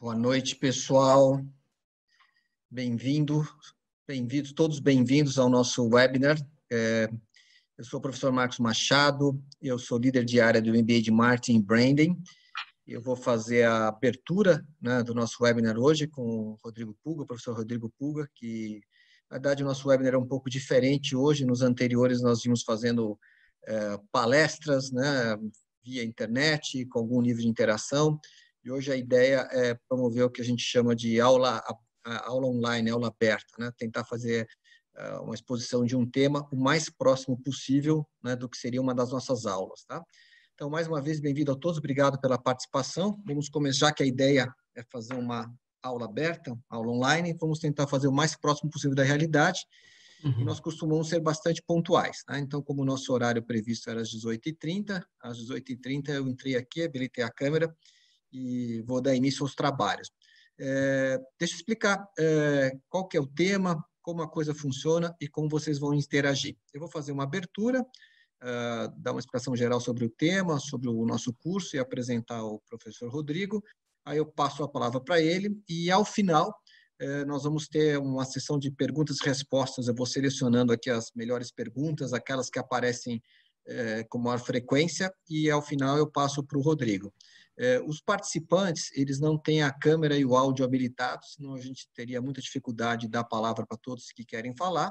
Boa noite, pessoal. Todos bem-vindos ao nosso webinar. Eu sou o professor Marcos Machado, eu sou líder de área do MBA de Marketing e Branding. Eu vou fazer a abertura, né, do nosso webinar hoje com o Rodrigo Puga, o professor Rodrigo Puga, que, na verdade, o nosso webinar é um pouco diferente hoje. Nos anteriores, nós vimos fazendo palestras, né, via internet, com algum nível de interação. E hoje a ideia é promover o que a gente chama de aula online, aula aberta, né? Tentar fazer uma exposição de um tema o mais próximo possível, né, do que seria uma das nossas aulas, tá? Então, mais uma vez, bem-vindo a todos, obrigado pela participação. Vamos começar, já que a ideia é fazer uma aula aberta, aula online, vamos tentar fazer o mais próximo possível da realidade. E nós costumamos ser bastante pontuais, né? Então, como o nosso horário previsto era às 18h30, às 18h30 eu entrei aqui, habilitei a câmera e vou dar início aos trabalhos. Deixa eu explicar qual que é o tema, como a coisa funciona e como vocês vão interagir. Eu vou fazer uma abertura, dar uma explicação geral sobre o tema, sobre o nosso curso e apresentar o professor Rodrigo. Aí eu passo a palavra para ele e, ao final, nós vamos ter uma sessão de perguntas e respostas. Eu vou selecionando aqui as melhores perguntas, aquelas que aparecem com maior frequência, e, ao final, eu passo para o Rodrigo. Os participantes, eles não têm a câmera e o áudio habilitados, senão a gente teria muita dificuldade de dar a palavra para todos que querem falar.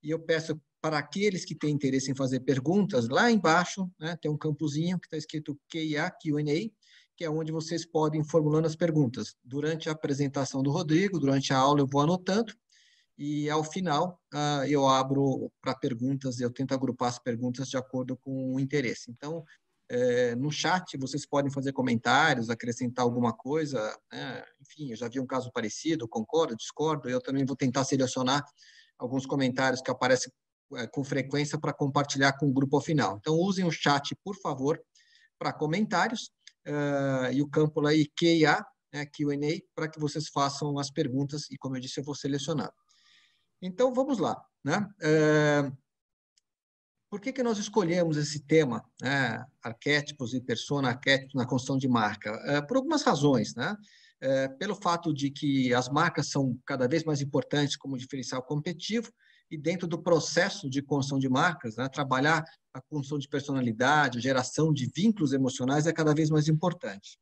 E eu peço para aqueles que têm interesse em fazer perguntas, lá embaixo, né, tem um campozinho que está escrito Q&A, que é onde vocês podem ir formulando as perguntas. Durante a apresentação do Rodrigo, durante a aula, eu vou anotando, e, ao final, eu abro para perguntas, eu tento agrupar as perguntas de acordo com o interesse. Então, no chat, vocês podem fazer comentários, acrescentar alguma coisa, né? Enfim, eu já vi um caso parecido, concordo, discordo, eu também vou tentar selecionar alguns comentários que aparecem com frequência para compartilhar com o grupo ao final. Então, usem o chat, por favor, para comentários, e o campo lá aí, Q&A, né, Q&A, para que vocês façam as perguntas, e, como eu disse, eu vou selecionar. Então, vamos lá, né? Por que nós escolhemos esse tema, né, arquétipos e persona, arquétipos na construção de marca? Por algumas razões, né? Pelo fato de que as marcas são cada vez mais importantes como diferencial competitivo, e dentro do processo de construção de marcas, né, trabalhar a construção de personalidade, a geração de vínculos emocionais é cada vez mais importante.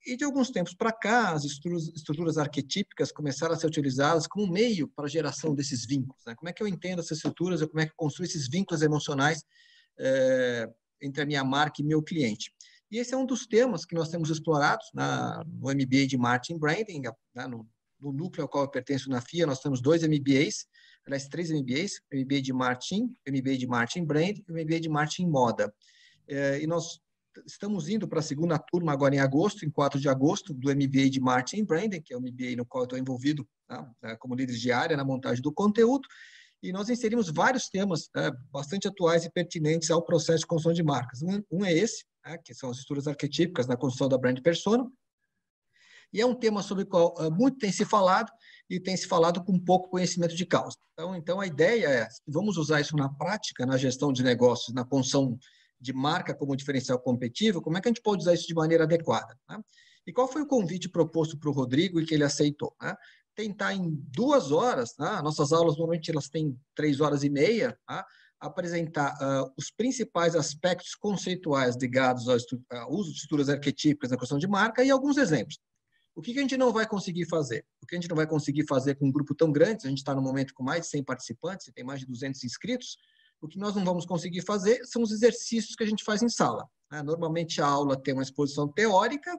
E, de alguns tempos para cá, as estruturas arquetípicas começaram a ser utilizadas como meio para a geração desses vínculos, né? Como é que eu entendo essas estruturas, como é que eu construo esses vínculos emocionais entre a minha marca e meu cliente. E esse é um dos temas que nós temos explorado no MBA de Marketing Branding, né, no núcleo ao qual eu pertenço na FIA. Nós temos 2 MBAs, aliás, 3 MBAs, MBA de Marketing, MBA de Marketing Branding e MBA de Marketing Moda. E nós estamos indo para a segunda turma agora em agosto, em 4 de agosto, do MBA de Marketing Branding, que é o MBA no qual eu estou envolvido, tá, como líder de área na montagem do conteúdo, e nós inserimos vários temas bastante atuais e pertinentes ao processo de construção de marcas. Um é esse, que são as estruturas arquetípicas na construção da brand persona, e é um tema sobre o qual muito tem se falado, e tem se falado com pouco conhecimento de causa. Então a ideia é, vamos usar isso na prática, na gestão de negócios, na construção de marca como diferencial competitivo, como é que a gente pode usar isso de maneira adequada, né? E qual foi o convite proposto para o Rodrigo e que ele aceitou, né? Tentar em 2 horas, né? Nossas aulas normalmente elas têm 3 horas e meia, tá? Apresentar os principais aspectos conceituais ligados ao uso de estruturas arquetípicas na questão de marca e alguns exemplos. O que a gente não vai conseguir fazer? O que a gente não vai conseguir fazer com um grupo tão grande, a gente está no momento com mais de 100 participantes, e tem mais de 200 inscritos, o que nós não vamos conseguir fazer são os exercícios que a gente faz em sala, né? Normalmente a aula tem uma exposição teórica,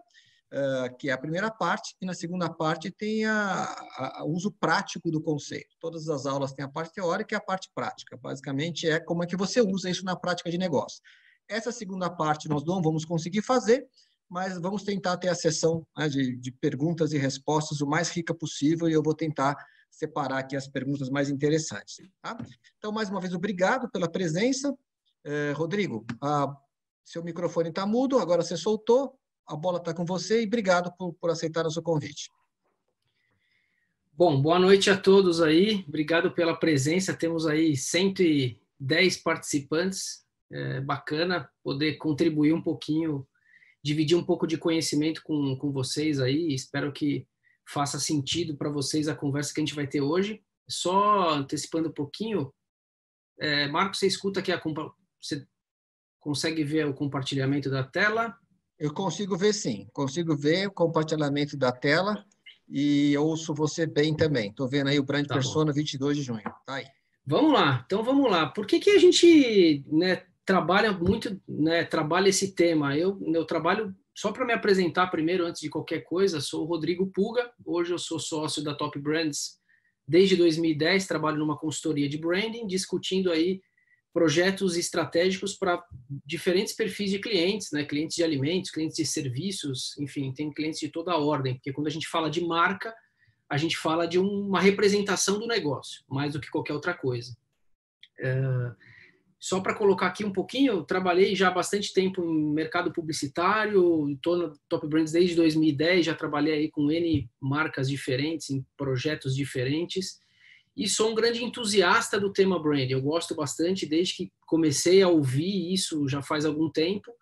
que é a primeira parte, e na segunda parte tem o uso prático do conceito. Todas as aulas têm a parte teórica e a parte prática. Basicamente é como é que você usa isso na prática de negócio. Essa segunda parte nós não vamos conseguir fazer, mas vamos tentar ter a sessão, né, de perguntas e respostas o mais rica possível, e eu vou tentar separar aqui as perguntas mais interessantes. Tá? Então, mais uma vez, obrigado pela presença. Rodrigo, seu microfone está mudo, agora você soltou, a bola está com você, e obrigado por aceitar o seu convite. Bom, boa noite a todos aí, obrigado pela presença, temos aí 110 participantes, bacana poder contribuir um pouquinho dividir um pouco de conhecimento com vocês aí. Espero que faça sentido para vocês a conversa que a gente vai ter hoje. Só antecipando um pouquinho, Marcos, você escuta aqui você consegue ver o compartilhamento da tela? Eu consigo ver, sim. Consigo ver o compartilhamento da tela e ouço você bem também. Estou vendo aí o Brand Tá bom. Persona 22 de junho. Tá aí. Vamos lá, então vamos lá. Por que a gente, né, trabalha muito, né, trabalha esse tema? Eu trabalho, só para me apresentar primeiro, antes de qualquer coisa, sou o Rodrigo Puga, hoje eu sou sócio da Top Brands desde 2010, trabalho numa consultoria de branding, discutindo aí projetos estratégicos para diferentes perfis de clientes, né, clientes de alimentos, clientes de serviços, enfim, tem clientes de toda a ordem, porque quando a gente fala de marca, a gente fala de uma representação do negócio, mais do que qualquer outra coisa. Só para colocar aqui um pouquinho, eu trabalhei já há bastante tempo em mercado publicitário, estou na Top Brands desde 2010, já trabalhei aí com N marcas diferentes, em projetos diferentes, e sou um grande entusiasta do tema brand. Eu gosto bastante, desde que comecei a ouvir isso já faz algum tempo.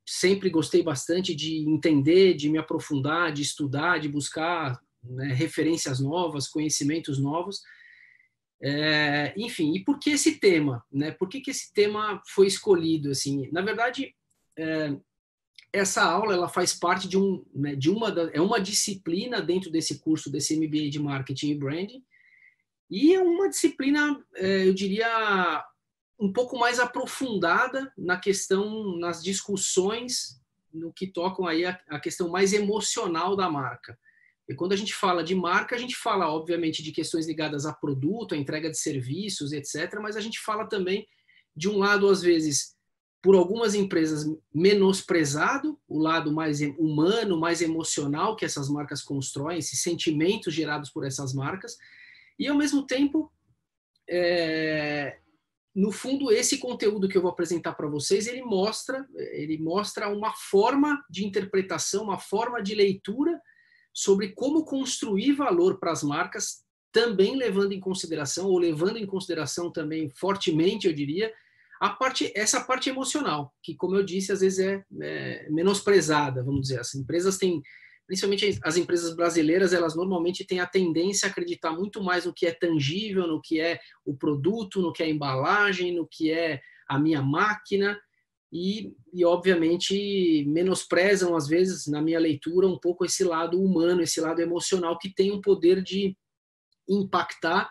Sempre gostei bastante de entender, de me aprofundar, de estudar, de buscar, né, referências novas, conhecimentos novos. Enfim, e por que esse tema? Né? Por que esse tema foi escolhido? Assim? Na verdade, essa aula ela faz parte é uma disciplina dentro desse curso, desse MBA de Marketing e Branding, e é uma disciplina, eu diria, um pouco mais aprofundada na questão, nas discussões no que tocam aí a questão mais emocional da marca. E quando a gente fala de marca, a gente fala, obviamente, de questões ligadas a produto, a entrega de serviços, etc., mas a gente fala também de um lado, às vezes, por algumas empresas, menosprezado, o lado mais humano, mais emocional que essas marcas constroem, esses sentimentos gerados por essas marcas, e, ao mesmo tempo, no fundo, esse conteúdo que eu vou apresentar para vocês, ele mostra uma forma de interpretação, uma forma de leitura sobre como construir valor para as marcas, também levando em consideração, ou levando em consideração também fortemente, eu diria, essa parte emocional, que, como eu disse, às vezes é menosprezada, vamos dizer. As empresas têm, principalmente as empresas brasileiras, elas normalmente têm a tendência a acreditar muito mais no que é tangível, no que é o produto, no que é a embalagem, no que é a minha máquina, e obviamente menosprezam, às vezes, na minha leitura, um pouco esse lado humano, esse lado emocional que tem o poder de impactar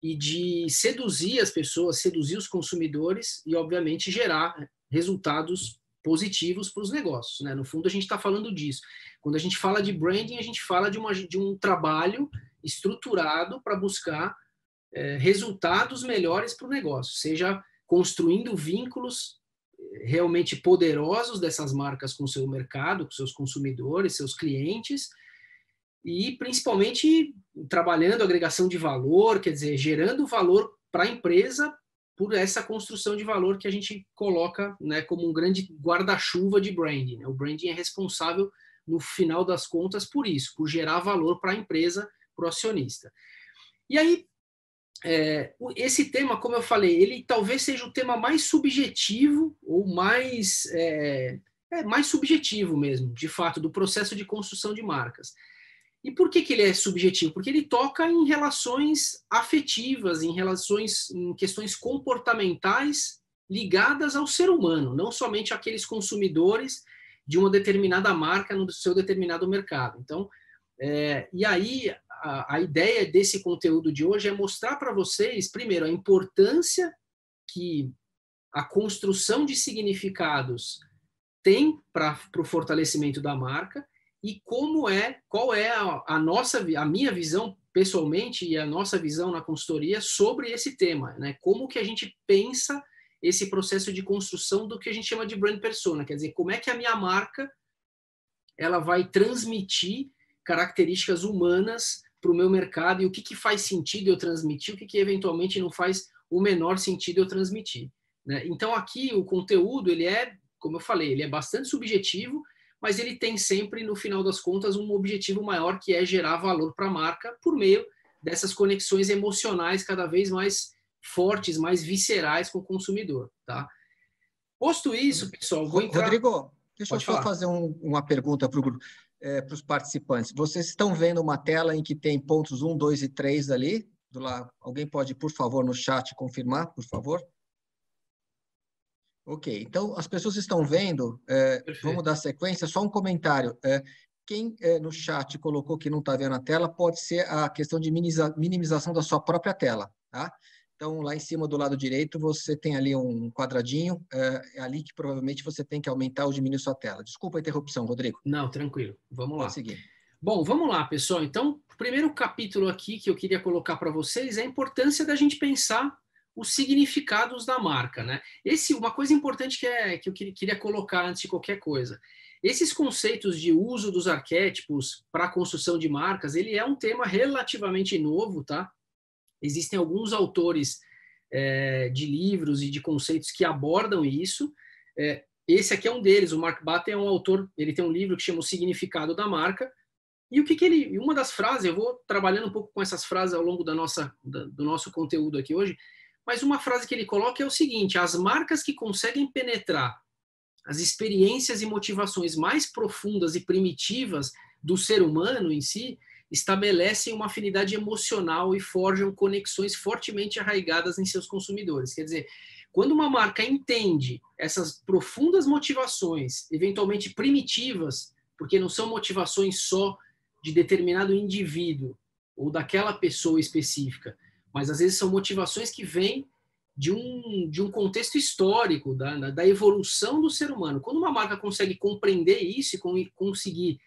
e de seduzir as pessoas, seduzir os consumidores e, obviamente, gerar resultados positivos para os negócios. Né? No fundo, a gente está falando disso. Quando a gente fala de branding, a gente fala de um trabalho estruturado para buscar resultados melhores para o negócio, seja construindo vínculos realmente poderosos dessas marcas com o seu mercado, com seus consumidores, seus clientes, e principalmente trabalhando a agregação de valor, quer dizer, gerando valor para a empresa por essa construção de valor que a gente coloca, né, como um grande guarda-chuva de branding. Né? O branding é responsável, no final das contas, por isso, por gerar valor para a empresa, para o acionista. E aí, esse tema, como eu falei, ele talvez seja o tema mais subjetivo ou mais subjetivo mesmo, de fato, do processo de construção de marcas. E por que ele é subjetivo? Porque ele toca em relações afetivas, em questões comportamentais ligadas ao ser humano, não somente àqueles consumidores de uma determinada marca no seu determinado mercado. Então, e aí a ideia desse conteúdo de hoje é mostrar para vocês, primeiro, a importância que a construção de significados tem para o fortalecimento da marca e qual é a minha visão pessoalmente e a nossa visão na consultoria sobre esse tema, né? Como que a gente pensa esse processo de construção do que a gente chama de brand persona, quer dizer, como é que a minha marca ela vai transmitir características humanas para o meu mercado e o que faz sentido eu transmitir, o que eventualmente não faz o menor sentido eu transmitir. Né? Então, aqui o conteúdo, ele como eu falei, ele é bastante subjetivo, mas ele tem sempre, no final das contas, um objetivo maior, que é gerar valor para a marca por meio dessas conexões emocionais cada vez mais fortes, mais viscerais com o consumidor. Tá? Posto isso, pessoal, vou entrar... Rodrigo, Deixa eu Pode só falar. fazer uma pergunta para os participantes. Vocês estão vendo uma tela em que tem pontos 1, 2 e 3 ali? Do lado. Alguém pode, por favor, no chat confirmar, por favor? Ok, então as pessoas estão vendo, vamos Perfeito. dar sequência, só um comentário. Quem no chat colocou que não está vendo a tela, pode ser a questão de minimização da sua própria tela, tá? Então, lá em cima do lado direito, você tem ali um quadradinho, é ali que provavelmente você tem que aumentar ou diminuir sua tela. Desculpa a interrupção, Rodrigo. Não, tranquilo. Vamos Pode lá. seguir. Bom, vamos lá, pessoal. Então, o primeiro capítulo aqui que eu queria colocar para vocês é a importância da gente pensar os significados da marca, né? Uma coisa importante que eu queria colocar antes de qualquer coisa. Esses conceitos de uso dos arquétipos para a construção de marcas, ele é um tema relativamente novo, tá? Existem alguns autores de livros e de conceitos que abordam isso. Esse aqui é um deles. O Mark Batten é um autor, ele tem um livro que chama O Significado da Marca. E o que ele, uma das frases, eu vou trabalhando um pouco com essas frases ao longo do nosso conteúdo aqui hoje, mas uma frase que ele coloca é o seguinte: as marcas que conseguem penetrar as experiências e motivações mais profundas e primitivas do ser humano em si, estabelecem uma afinidade emocional e forjam conexões fortemente arraigadas em seus consumidores. Quer dizer, quando uma marca entende essas profundas motivações, eventualmente primitivas, porque não são motivações só de determinado indivíduo ou daquela pessoa específica, mas às vezes são motivações que vêm de um contexto histórico, da evolução do ser humano. Quando uma marca consegue compreender isso e conseguir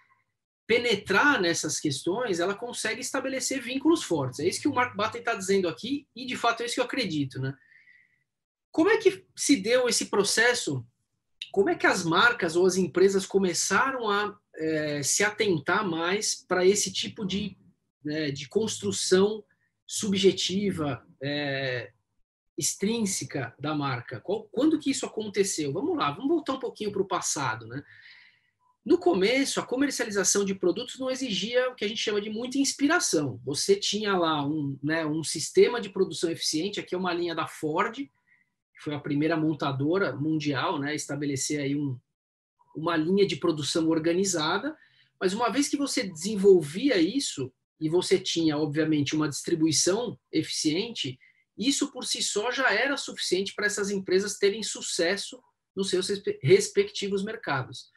penetrar nessas questões, ela consegue estabelecer vínculos fortes. É isso que o Mark Batten está dizendo aqui, e de fato é isso que eu acredito, né? Como é que se deu esse processo? Como é que as marcas ou as empresas começaram a se atentar mais para esse tipo de construção subjetiva, extrínseca da marca? Quando que isso aconteceu? Vamos lá, vamos voltar um pouquinho para o passado, né? No começo, a comercialização de produtos não exigia o que a gente chama de muita inspiração. Você tinha lá um sistema de produção eficiente, aqui é uma linha da Ford, que foi a primeira montadora mundial, né, a estabelecer aí uma linha de produção organizada, mas uma vez que você desenvolvia isso, e você tinha, obviamente, uma distribuição eficiente, isso por si só já era suficiente para essas empresas terem sucesso nos seus respectivos mercados.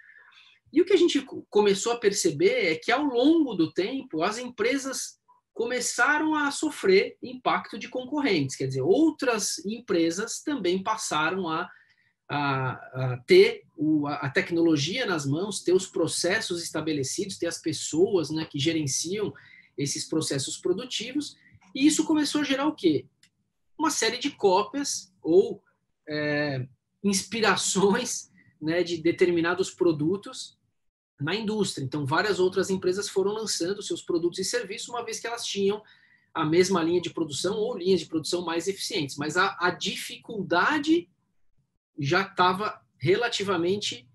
E o que a gente começou a perceber é que, ao longo do tempo, as empresas começaram a sofrer impacto de concorrentes. Quer dizer, outras empresas também passaram a ter a tecnologia nas mãos, ter os processos estabelecidos, ter as pessoas, né, que gerenciam esses processos produtivos. E isso começou a gerar o quê? Uma série de cópias ou inspirações, né, de determinados produtos na indústria. Então, várias outras empresas foram lançando seus produtos e serviços, uma vez que elas tinham a mesma linha de produção ou linhas de produção mais eficientes. Mas a dificuldade já estava relativamente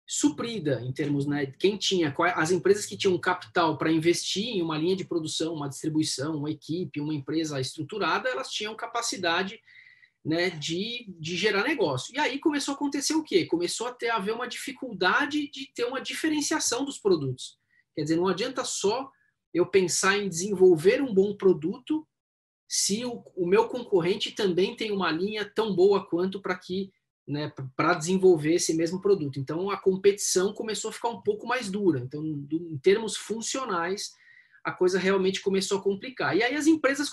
suprida em termos, né, quem tinha, as empresas que tinham capital para investir em uma linha de produção, uma distribuição, uma equipe, uma empresa estruturada, elas tinham capacidade, né, de gerar negócio. E aí começou a acontecer o quê? Começou a haver uma dificuldade de ter uma diferenciação dos produtos. Quer dizer, não adianta só eu pensar em desenvolver um bom produto se o meu concorrente também tem uma linha tão boa quanto para que, né, para desenvolver esse mesmo produto. Então, a competição começou a ficar um pouco mais dura. Então, em termos funcionais, a coisa realmente começou a complicar. E aí as empresas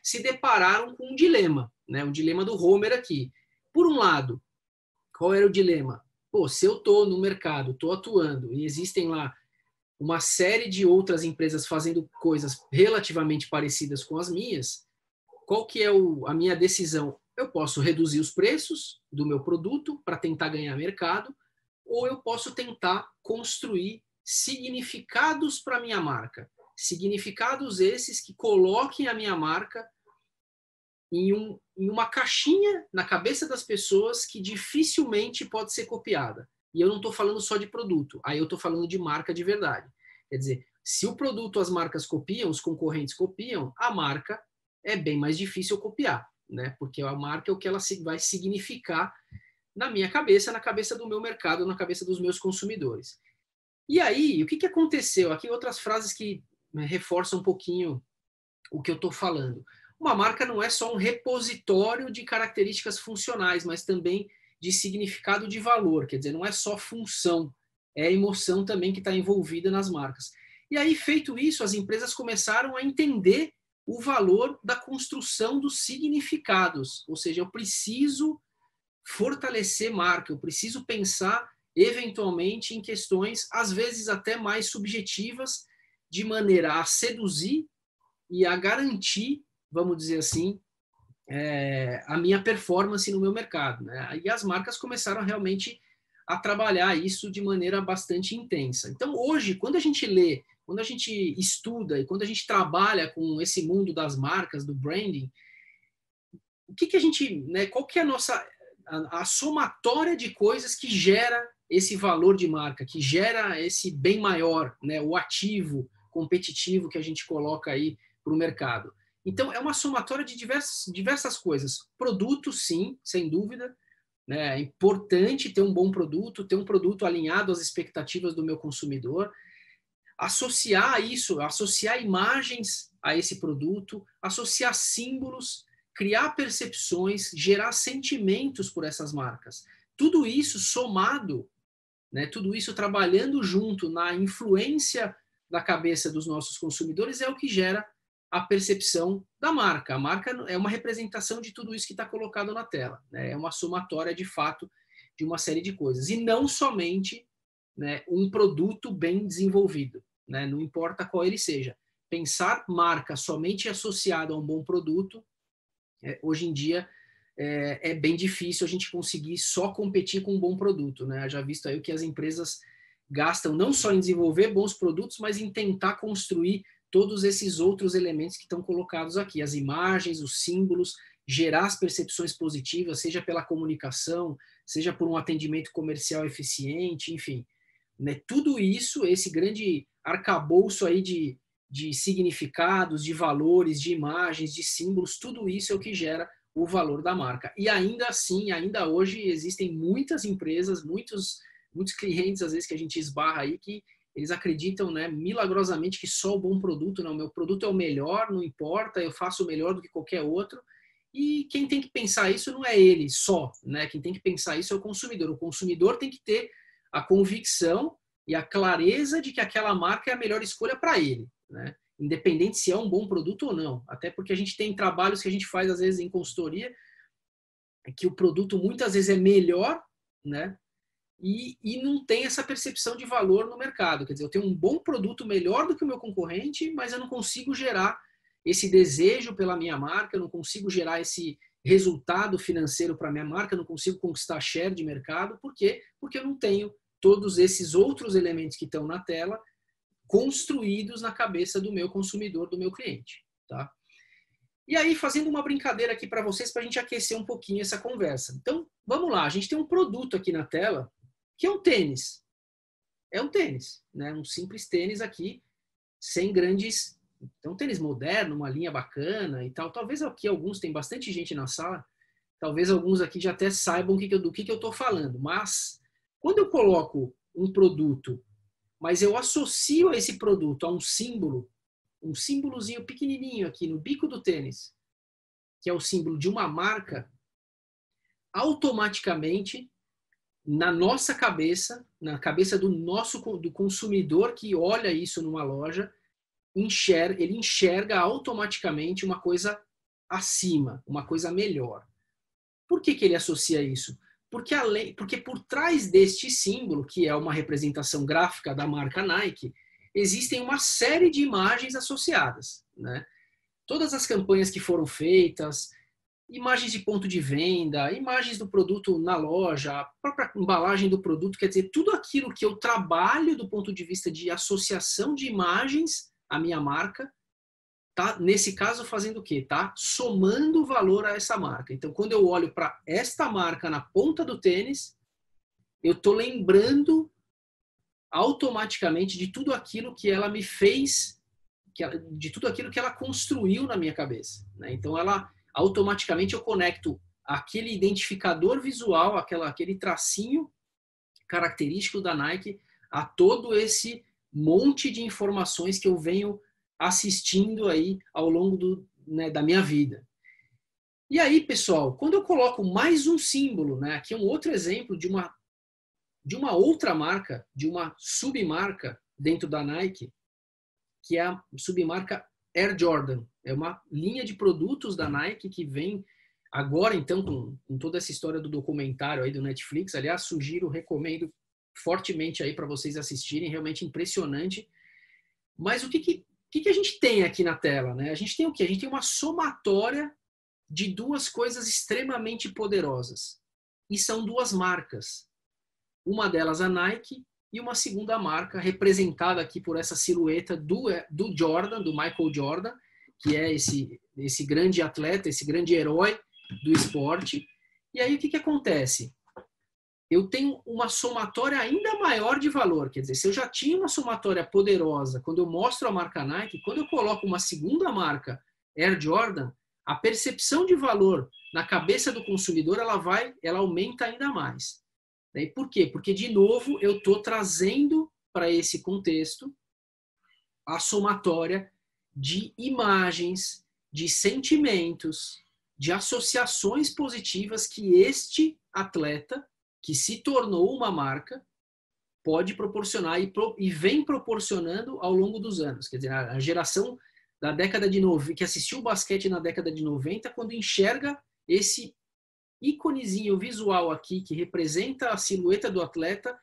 se depararam com um dilema, né? O dilema do Homer aqui. Por um lado, qual era o dilema? Pô, se eu estou no mercado, estou atuando, e existem lá uma série de outras empresas fazendo coisas relativamente parecidas com as minhas, qual que é a minha decisão? Eu posso reduzir os preços do meu produto para tentar ganhar mercado, ou eu posso tentar construir significados para a minha marca. Significados esses que coloquem a minha marca em uma caixinha na cabeça das pessoas que dificilmente pode ser copiada. E eu não estou falando só de produto, aí eu estou falando de marca de verdade. Quer dizer, se o produto as marcas copiam, os concorrentes copiam, a marca é bem mais difícil copiar, né? Porque a marca é o que ela vai significar na minha cabeça, na cabeça do meu mercado, na cabeça dos meus consumidores. E aí, o que aconteceu? Aqui outras frases que reforçam um pouquinho o que eu estou falando. Uma marca não é só um repositório de características funcionais, mas também de significado de valor. Quer dizer, não é só função, é a emoção também que está envolvida nas marcas. E aí, feito isso, as empresas começaram a entender o valor da construção dos significados. Ou seja, eu preciso fortalecer marca, eu preciso pensar eventualmente em questões, às vezes até mais subjetivas, de maneira a seduzir e a garantir, vamos dizer assim, a minha performance no meu mercado, né? E as marcas começaram realmente a trabalhar isso de maneira bastante intensa. Então, hoje, quando a gente lê, quando a gente estuda e quando a gente trabalha com esse mundo das marcas, do branding, o que a gente, né, qual que é a somatória de coisas que gera esse valor de marca, que gera esse bem maior, né, o ativo competitivo que a gente coloca aí para o mercado. Então, é uma somatória de diversas coisas. Produto, sim, sem dúvida. Né? É importante ter um bom produto, ter um produto alinhado às expectativas do meu consumidor. Associar isso, associar imagens a esse produto, associar símbolos, criar percepções, gerar sentimentos por essas marcas. Tudo isso somado, né, tudo isso trabalhando junto na influência da cabeça dos nossos consumidores é o que gera a percepção da marca. A marca é uma representação de tudo isso que está colocado na tela. Né? É uma somatória, de fato, de uma série de coisas. E não somente, né, um produto bem desenvolvido. Né? Não importa qual ele seja. Pensar marca somente associada a um bom produto, hoje em dia, é bem difícil a gente conseguir só competir com um bom produto. Né? Já visto aí o que as empresas gastam não só em desenvolver bons produtos, mas em tentar construir todos esses outros elementos que estão colocados aqui, as imagens, os símbolos, gerar as percepções positivas, seja pela comunicação, seja por um atendimento comercial eficiente, enfim. Né? Tudo isso, esse grande arcabouço aí de significados, de valores, de imagens, de símbolos, tudo isso é o que gera o valor da marca. E ainda assim, ainda hoje, existem muitas empresas, muitos clientes, às vezes, que a gente esbarra aí, que eles acreditam, né, milagrosamente que só o bom produto, não, meu produto é o melhor, não importa, eu faço o melhor do que qualquer outro. E quem tem que pensar isso não é ele só, né? Quem tem que pensar isso é o consumidor. O consumidor tem que ter a convicção e a clareza de que aquela marca é a melhor escolha para ele, né? Independente se é um bom produto ou não. Até porque a gente tem trabalhos que a gente faz, às vezes, em consultoria, que o produto muitas vezes é melhor, né? E não tem essa percepção de valor no mercado. Quer dizer, eu tenho um bom produto melhor do que o meu concorrente, mas eu não consigo gerar esse desejo pela minha marca, eu não consigo gerar esse resultado financeiro para a minha marca, eu não consigo conquistar share de mercado. Por quê? Porque eu não tenho todos esses outros elementos que estão na tela construídos na cabeça do meu consumidor, do meu cliente. Tá? E aí, fazendo uma brincadeira aqui para vocês, para a gente aquecer um pouquinho essa conversa. Então, vamos lá, a gente tem um produto aqui na tela, que é um tênis. É um tênis, né? Um simples tênis aqui, sem grandes... É um tênis moderno, uma linha bacana e tal. Talvez aqui alguns, tem bastante gente na sala, talvez alguns aqui já até saibam do que eu estou falando. Mas, quando eu coloco um produto, mas eu associo a esse produto a um símbolozinho pequenininho aqui no bico do tênis, que é o símbolo de uma marca, automaticamente, na nossa cabeça, na cabeça do consumidor que olha isso numa loja, ele enxerga automaticamente uma coisa acima, uma coisa melhor. Por que ele associa isso? Porque por trás deste símbolo, que é uma representação gráfica da marca Nike, existem uma série de imagens associadas. Né? Todas as campanhas que foram feitas, imagens de ponto de venda, imagens do produto na loja, a própria embalagem do produto, quer dizer, tudo aquilo que eu trabalho do ponto de vista de associação de imagens à minha marca, tá, nesse caso, fazendo o quê? Tá somando valor a essa marca. Então, quando eu olho para esta marca na ponta do tênis, eu estou lembrando automaticamente de tudo aquilo que ela me fez, de tudo aquilo que ela construiu na minha cabeça. Né? Então, automaticamente eu conecto aquele identificador visual, aquele tracinho característico da Nike a todo esse monte de informações que eu venho assistindo aí ao longo da minha vida. E aí, pessoal, quando eu coloco mais um símbolo, né, aqui é um outro exemplo de uma outra marca, de uma submarca dentro da Nike, que é a submarca Air Jordan. É uma linha de produtos da Nike que vem agora, então, com toda essa história do documentário aí do Netflix. Aliás, sugiro, recomendo fortemente aí para vocês assistirem, realmente impressionante. Mas o que a gente tem aqui na tela, né? A gente tem o quê? A gente tem uma somatória de duas coisas extremamente poderosas. E são duas marcas. Uma delas a Nike e uma segunda marca representada aqui por essa silhueta do Jordan, do Michael Jordan, que é esse grande atleta, esse grande herói do esporte. E aí o que acontece? Eu tenho uma somatória ainda maior de valor. Quer dizer, se eu já tinha uma somatória poderosa quando eu mostro a marca Nike, quando eu coloco uma segunda marca, Air Jordan, a percepção de valor na cabeça do consumidor ela aumenta ainda mais. E por quê? Porque, de novo, eu estou trazendo para esse contexto a somatória de imagens, de sentimentos, de associações positivas que este atleta, que se tornou uma marca, pode proporcionar e vem proporcionando ao longo dos anos. Quer dizer, a geração da década de 90, que assistiu o basquete na década de 90, quando enxerga esse íconezinho visual aqui, que representa a silhueta do atleta,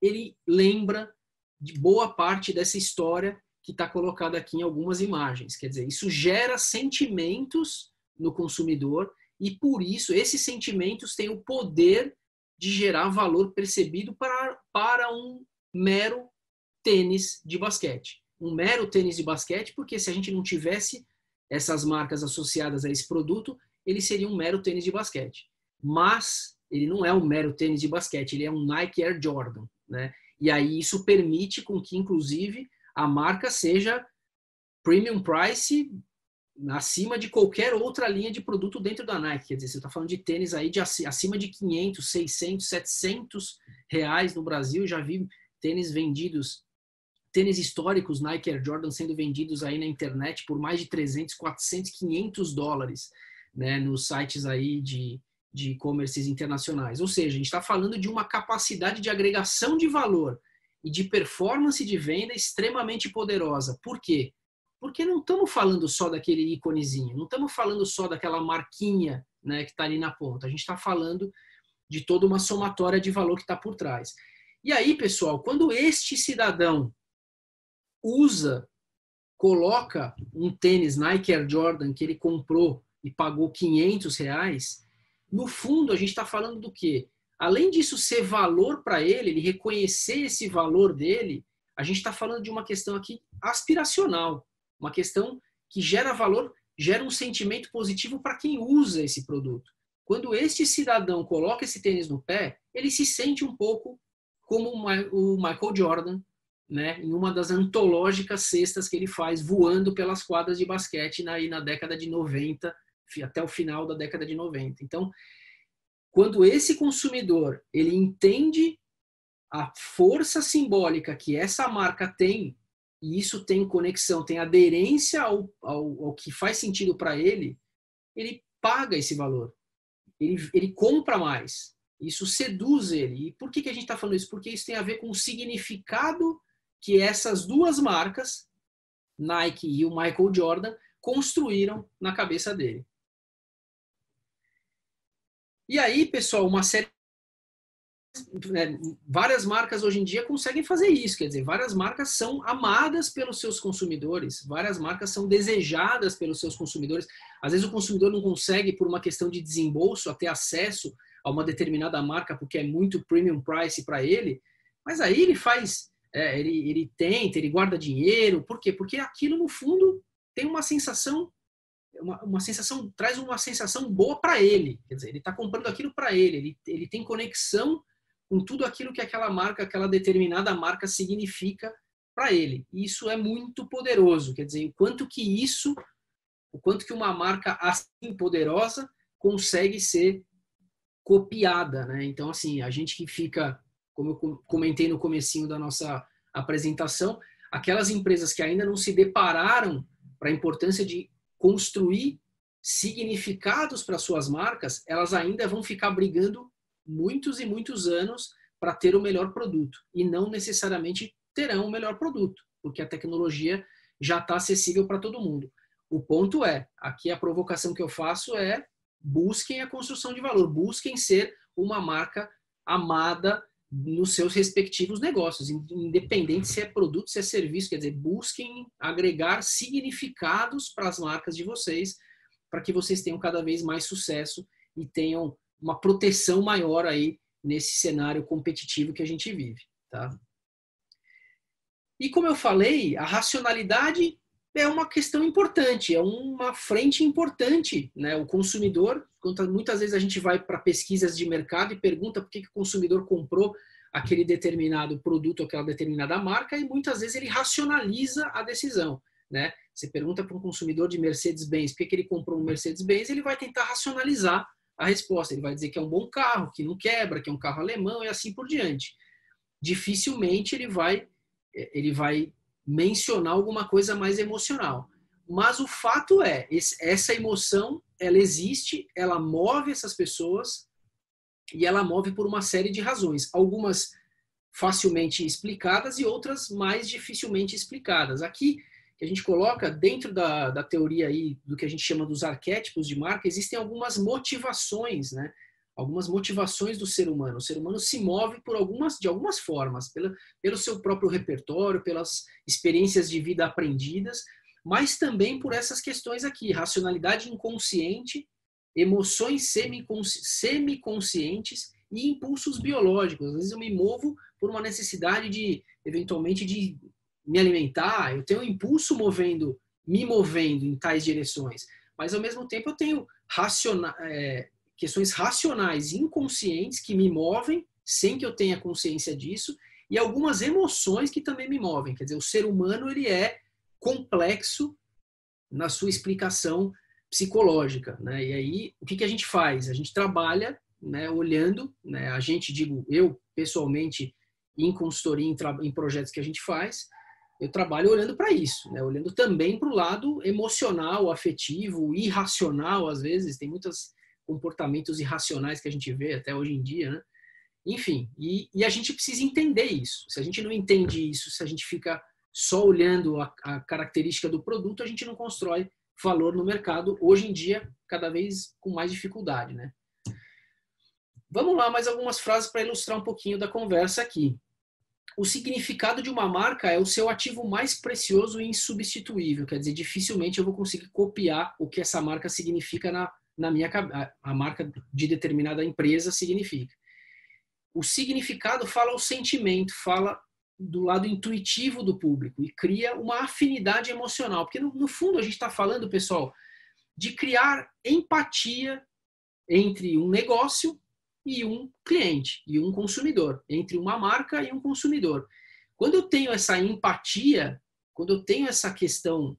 ele lembra de boa parte dessa história que está colocada aqui em algumas imagens. Quer dizer, isso gera sentimentos no consumidor e, por isso, esses sentimentos têm o poder de gerar valor percebido para um mero tênis de basquete. Um mero tênis de basquete, porque se a gente não tivesse essas marcas associadas a esse produto, ele seria um mero tênis de basquete. Mas ele não é um mero tênis de basquete, ele é um Nike Air Jordan, né? E aí isso permite com que, inclusive, a marca seja premium price acima de qualquer outra linha de produto dentro da Nike. Quer dizer, você está falando de tênis aí de acima de 500, 600, 700 reais no Brasil. Já vi tênis vendidos, tênis históricos Nike Air Jordan sendo vendidos aí na internet por mais de 300, 400, 500 dólares, né, nos sites aí de e-commerces internacionais. Ou seja, a gente está falando de uma capacidade de agregação de valor e de performance de venda extremamente poderosa. Por quê? Porque não estamos falando só daquele íconezinho, não estamos falando só daquela marquinha, né, que está ali na ponta. A gente está falando de toda uma somatória de valor que está por trás. E aí, pessoal, quando este cidadão coloca um tênis Nike Air Jordan que ele comprou e pagou 500 reais, no fundo a gente está falando do quê? Além disso ser valor para ele reconhecer esse valor dele, a gente está falando de uma questão aqui aspiracional, uma questão que gera valor, gera um sentimento positivo para quem usa esse produto. Quando este cidadão coloca esse tênis no pé, ele se sente um pouco como o Michael Jordan, né, em uma das antológicas cestas que ele faz voando pelas quadras de basquete na década de 90, até o final da década de 90. Então, quando esse consumidor ele entende a força simbólica que essa marca tem, e isso tem conexão, tem aderência ao que faz sentido para ele paga esse valor. Ele compra mais. Isso seduz ele. E por que a gente está falando isso? Porque isso tem a ver com o significado que essas duas marcas, Nike e o Michael Jordan, construíram na cabeça dele. E aí, pessoal, uma série várias marcas hoje em dia conseguem fazer isso, quer dizer, várias marcas são amadas pelos seus consumidores, várias marcas são desejadas pelos seus consumidores. Às vezes o consumidor não consegue, por uma questão de desembolso, a ter acesso a uma determinada marca porque é muito premium price para ele, mas aí ele faz, ele tenta, ele guarda dinheiro. Por quê? Porque aquilo no fundo tem uma sensação, traz uma sensação boa para ele, quer dizer, ele está comprando aquilo para ele tem conexão com tudo aquilo que aquela marca, aquela determinada marca significa para ele. E isso é muito poderoso, quer dizer, o quanto que uma marca assim poderosa consegue ser copiada, né? Então, assim, a gente que fica, como eu comentei no comecinho da nossa apresentação, aquelas empresas que ainda não se depararam para a importância de construir significados para suas marcas, elas ainda vão ficar brigando muitos e muitos anos para ter o melhor produto e não necessariamente terão o melhor produto, porque a tecnologia já está acessível para todo mundo. O ponto é, aqui a provocação que eu faço é busquem a construção de valor, busquem ser uma marca amada nos seus respectivos negócios, independente se é produto, se é serviço, quer dizer, busquem agregar significados para as marcas de vocês, para que vocês tenham cada vez mais sucesso e tenham uma proteção maior aí nesse cenário competitivo que a gente vive, tá? E como eu falei, a racionalidade é uma questão importante, é uma frente importante, né? O consumidor, muitas vezes a gente vai para pesquisas de mercado e pergunta por que o consumidor comprou aquele determinado produto, aquela determinada marca, e muitas vezes ele racionaliza a decisão, né? Você pergunta para um consumidor de Mercedes-Benz por que ele comprou um Mercedes-Benz, ele vai tentar racionalizar a resposta, ele vai dizer que é um bom carro, que não quebra, que é um carro alemão e assim por diante. Dificilmente ele vai mencionar alguma coisa mais emocional. Mas o fato é, essa emoção, ela existe, ela move essas pessoas e ela move por uma série de razões. Algumas facilmente explicadas e outras mais dificilmente explicadas. Aqui, que a gente coloca dentro da teoria aí, do que a gente chama dos arquétipos de marca, existem algumas motivações, né? Algumas motivações do ser humano. O ser humano se move de algumas formas, pelo seu próprio repertório, pelas experiências de vida aprendidas, mas também por essas questões aqui, racionalidade inconsciente, emoções semiconscientes e impulsos biológicos. Às vezes eu me movo por uma necessidade de, eventualmente, de me alimentar, eu tenho um impulso me movendo em tais direções, mas ao mesmo tempo eu tenho questões racionais inconscientes que me movem sem que eu tenha consciência disso e algumas emoções que também me movem. Quer dizer, o ser humano ele é complexo na sua explicação psicológica, né? E aí, o que a gente faz? A gente trabalha, né, olhando, né, a gente, digo, eu pessoalmente, em consultoria, em projetos que a gente faz, eu trabalho olhando para isso, né? Olhando também para o lado emocional, afetivo, irracional, às vezes, tem muitos comportamentos irracionais que a gente vê até hoje em dia, né? Enfim, e a gente precisa entender isso. Se a gente não entende isso, se a gente fica só olhando a característica do produto, a gente não constrói valor no mercado, hoje em dia, cada vez com mais dificuldade, né? Vamos lá, mais algumas frases para ilustrar um pouquinho da conversa aqui. O significado de uma marca é o seu ativo mais precioso e insubstituível. Quer dizer, dificilmente eu vou conseguir copiar o que essa marca significa na minha a marca de determinada empresa significa. O significado fala o sentimento, fala do lado intuitivo do público e cria uma afinidade emocional. Porque, no fundo, a gente está falando, pessoal, de criar empatia entre um negócio e um cliente, e um consumidor, entre uma marca e um consumidor. Quando eu tenho essa empatia, quando eu tenho essa questão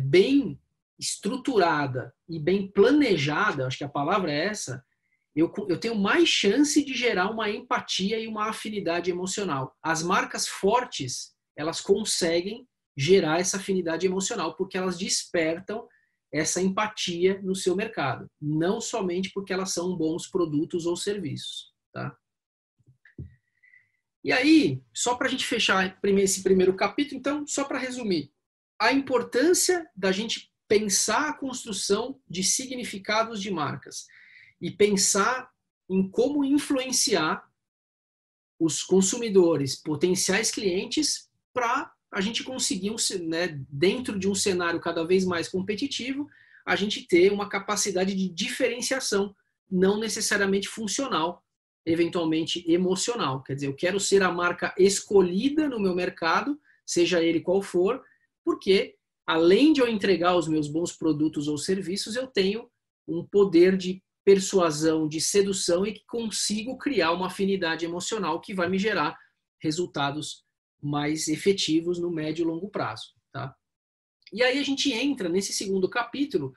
bem estruturada e bem planejada, acho que a palavra é essa, eu tenho mais chance de gerar uma empatia e uma afinidade emocional. As marcas fortes, elas conseguem gerar essa afinidade emocional porque elas despertam essa empatia no seu mercado, não somente porque elas são bons produtos ou serviços, tá? E aí, só para a gente fechar esse primeiro capítulo, então, só para resumir, a importância da gente pensar a construção de significados de marcas e pensar em como influenciar os consumidores, potenciais clientes, para a gente conseguir, né, dentro de um cenário cada vez mais competitivo, a gente ter uma capacidade de diferenciação, não necessariamente funcional, eventualmente emocional. Quer dizer, eu quero ser a marca escolhida no meu mercado, seja ele qual for, porque além de eu entregar os meus bons produtos ou serviços, eu tenho um poder de persuasão, de sedução e que consigo criar uma afinidade emocional que vai me gerar resultados mais efetivos no médio e longo prazo, tá? E aí a gente entra nesse segundo capítulo,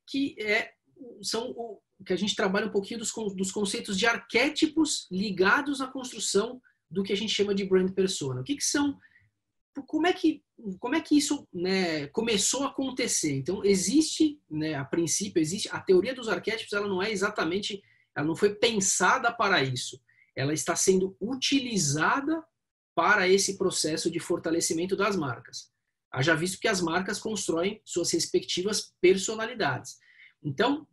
que é o que a gente trabalha um pouquinho dos conceitos de arquétipos ligados à construção do que a gente chama de brand persona. O que são? Como é que isso, né, começou a acontecer? Então, existe, né, a princípio, existe a teoria dos arquétipos, ela não foi pensada para isso. Ela está sendo utilizada para esse processo de fortalecimento das marcas. Haja visto que as marcas constroem suas respectivas personalidades. Então,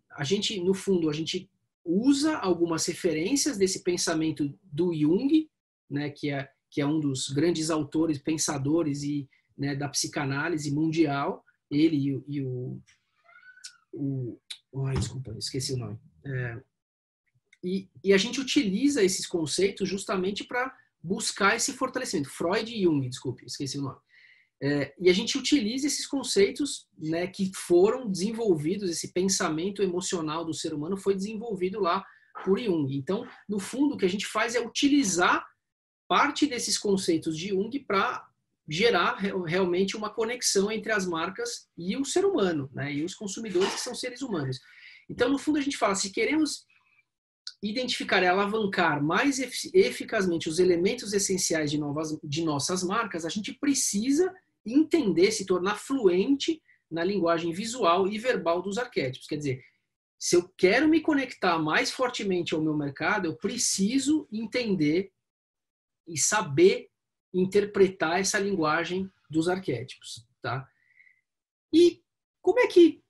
no fundo, a gente usa algumas referências desse pensamento do Jung, né, que é um dos grandes autores, pensadores e, né, da psicanálise mundial, ele desculpa, esqueci o nome. E a gente utiliza esses conceitos justamente para buscar esse fortalecimento. Freud e Jung, desculpe, esqueci o nome. E a gente utiliza esses conceitos, né, que foram desenvolvidos, esse pensamento emocional do ser humano foi desenvolvido lá por Jung. Então, no fundo, o que a gente faz é utilizar parte desses conceitos de Jung para gerar realmente uma conexão entre as marcas e o ser humano, né, e os consumidores, que são seres humanos. Então, no fundo, a gente fala, se queremos identificar e alavancar mais eficazmente os elementos essenciais de nossas marcas, a gente precisa entender, se tornar fluente na linguagem visual e verbal dos arquétipos. Quer dizer, se eu quero me conectar mais fortemente ao meu mercado, eu preciso entender e saber interpretar essa linguagem dos arquétipos, tá? E como é que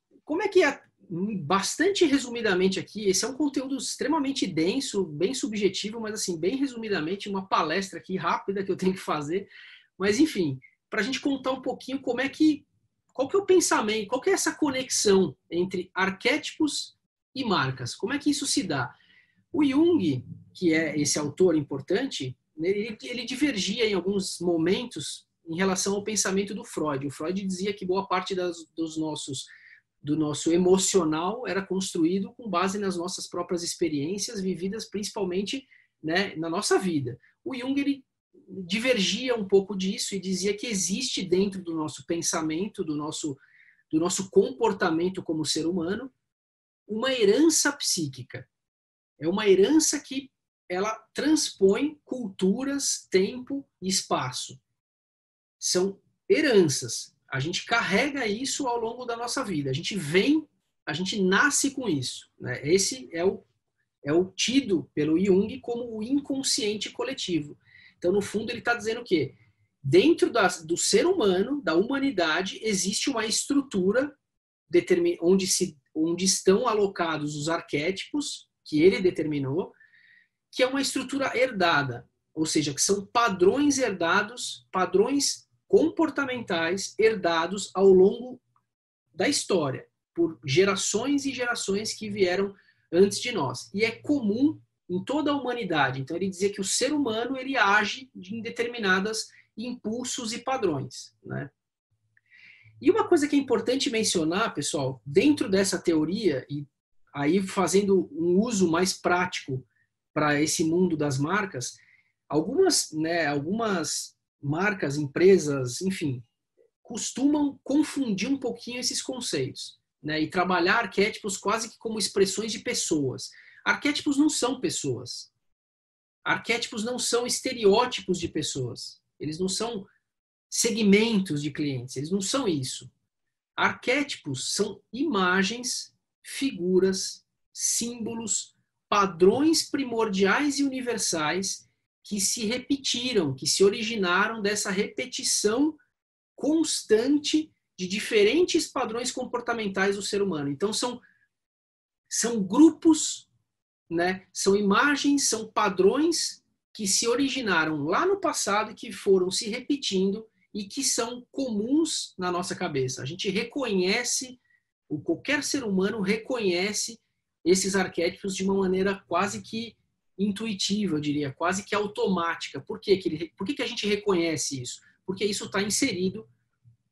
bastante resumidamente aqui, esse é um conteúdo extremamente denso, bem subjetivo, mas assim, bem resumidamente, uma palestra aqui rápida que eu tenho que fazer, mas enfim, para a gente contar um pouquinho qual que é o pensamento, qual que é essa conexão entre arquétipos e marcas, como é que isso se dá? O Jung, que é esse autor importante, ele divergia em alguns momentos em relação ao pensamento do Freud. O Freud dizia que boa parte do nosso emocional era construído com base nas nossas próprias experiências vividas principalmente, né, na nossa vida. O Jung, ele divergia um pouco disso e dizia que existe dentro do nosso pensamento, do nosso comportamento como ser humano, uma herança psíquica. É uma herança que ela transpõe culturas, tempo e espaço. São heranças. A gente carrega isso ao longo da nossa vida. A gente nasce com isso, né? Esse é o tido pelo Jung como o inconsciente coletivo. Então, no fundo, ele está dizendo que dentro do ser humano, da humanidade, existe uma estrutura onde estão alocados os arquétipos que ele determinou, que é uma estrutura herdada, ou seja, que são padrões herdados, padrões comportamentais herdados ao longo da história, por gerações e gerações que vieram antes de nós. E é comum em toda a humanidade. Então, ele dizia que o ser humano ele age em determinados impulsos e padrões, né? E uma coisa que é importante mencionar, pessoal, dentro dessa teoria, e aí fazendo um uso mais prático para esse mundo das marcas, algumas marcas, empresas, enfim, costumam confundir um pouquinho esses conceitos, né, e trabalhar arquétipos quase que como expressões de pessoas. Arquétipos não são pessoas. Arquétipos não são estereótipos de pessoas. Eles não são segmentos de clientes. Eles não são isso. Arquétipos são imagens, figuras, símbolos, padrões primordiais e universais que se repetiram, que se originaram dessa repetição constante de diferentes padrões comportamentais do ser humano. Então, são grupos, né? São imagens, são padrões que se originaram lá no passado e que foram se repetindo e que são comuns na nossa cabeça. A gente reconhece, qualquer ser humano reconhece esses arquétipos de uma maneira quase que intuitiva, eu diria, quase que automática. Por que a gente reconhece isso? Porque isso está inserido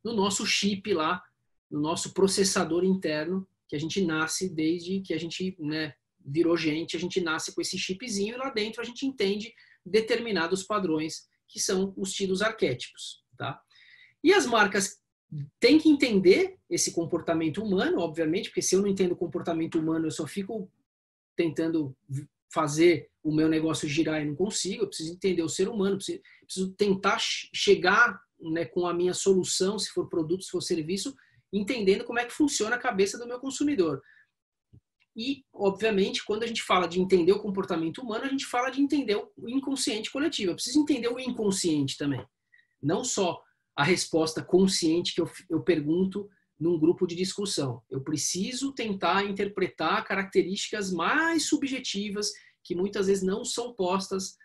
no nosso chip lá, no nosso processador interno, que a gente nasce desde que a gente, né, virou gente, a gente nasce com esse chipzinho e lá dentro a gente entende determinados padrões que são os tidos arquétipos, tá? E as marcas tem que entender esse comportamento humano, obviamente, porque se eu não entendo o comportamento humano, eu só fico tentando fazer o meu negócio girar e não consigo. Eu preciso entender o ser humano, preciso tentar chegar, né, com a minha solução, se for produto, se for serviço, entendendo como é que funciona a cabeça do meu consumidor. E, obviamente, quando a gente fala de entender o comportamento humano, a gente fala de entender o inconsciente coletivo. Eu preciso entender o inconsciente também. Não só a resposta consciente que eu pergunto num grupo de discussão. Eu preciso tentar interpretar características mais subjetivas que muitas vezes não são postas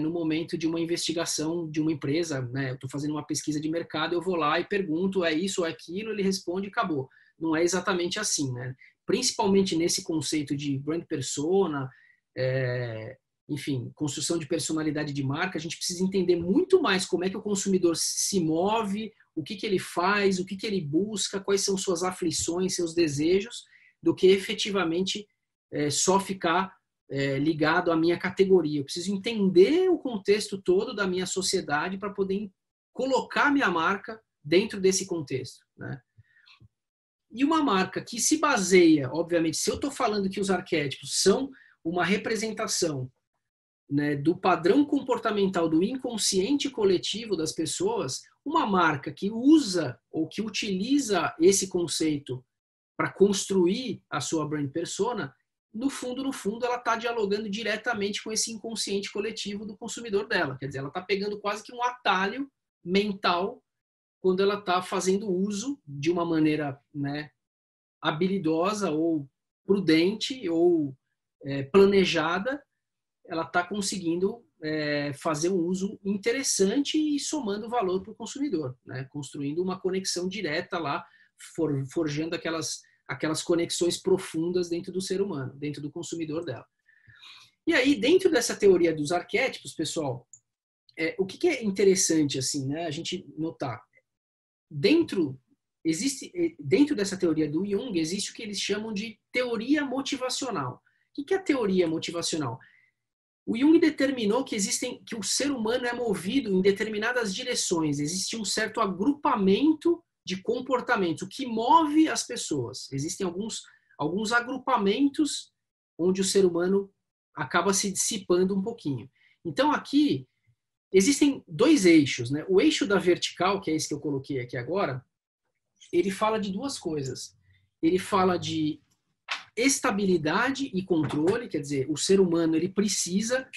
no momento de uma investigação de uma empresa. Né? Eu estou fazendo uma pesquisa de mercado, eu vou lá e pergunto, é isso ou é aquilo, ele responde e acabou. Não é exatamente assim, né? Principalmente nesse conceito de brand persona, enfim, construção de personalidade de marca, a gente precisa entender muito mais como é que o consumidor se move, o que ele faz, o que ele busca, quais são suas aflições, seus desejos, do que efetivamente só ficar ligado à minha categoria. Eu preciso entender o contexto todo da minha sociedade para poder colocar minha marca dentro desse contexto, né? E uma marca que se baseia, obviamente, se eu estou falando que os arquétipos são uma representação, né, do padrão comportamental do inconsciente coletivo das pessoas, uma marca que usa ou que utiliza esse conceito para construir a sua brand persona, no fundo, ela está dialogando diretamente com esse inconsciente coletivo do consumidor dela. Quer dizer, ela está pegando quase que um atalho mental quando ela está fazendo uso de uma maneira, né, habilidosa ou prudente ou planejada, ela está conseguindo fazer um uso interessante e somando valor para o consumidor, né? Construindo uma conexão direta lá, forjando aquelas conexões profundas dentro do ser humano, dentro do consumidor dela. E aí, dentro dessa teoria dos arquétipos, pessoal, o que é interessante assim, né, a gente notar? Dentro dessa teoria do Jung, existe o que eles chamam de teoria motivacional. O que é a teoria motivacional? O Jung determinou que o ser humano é movido em determinadas direções. Existe um certo agrupamento de comportamentos, o que move as pessoas. Existem alguns agrupamentos onde o ser humano acaba se dissipando um pouquinho. Então, aqui, existem dois eixos, né? O eixo da vertical, que é esse que eu coloquei aqui agora, ele fala de duas coisas. Ele fala de estabilidade e controle, quer dizer, o ser humano ele precisa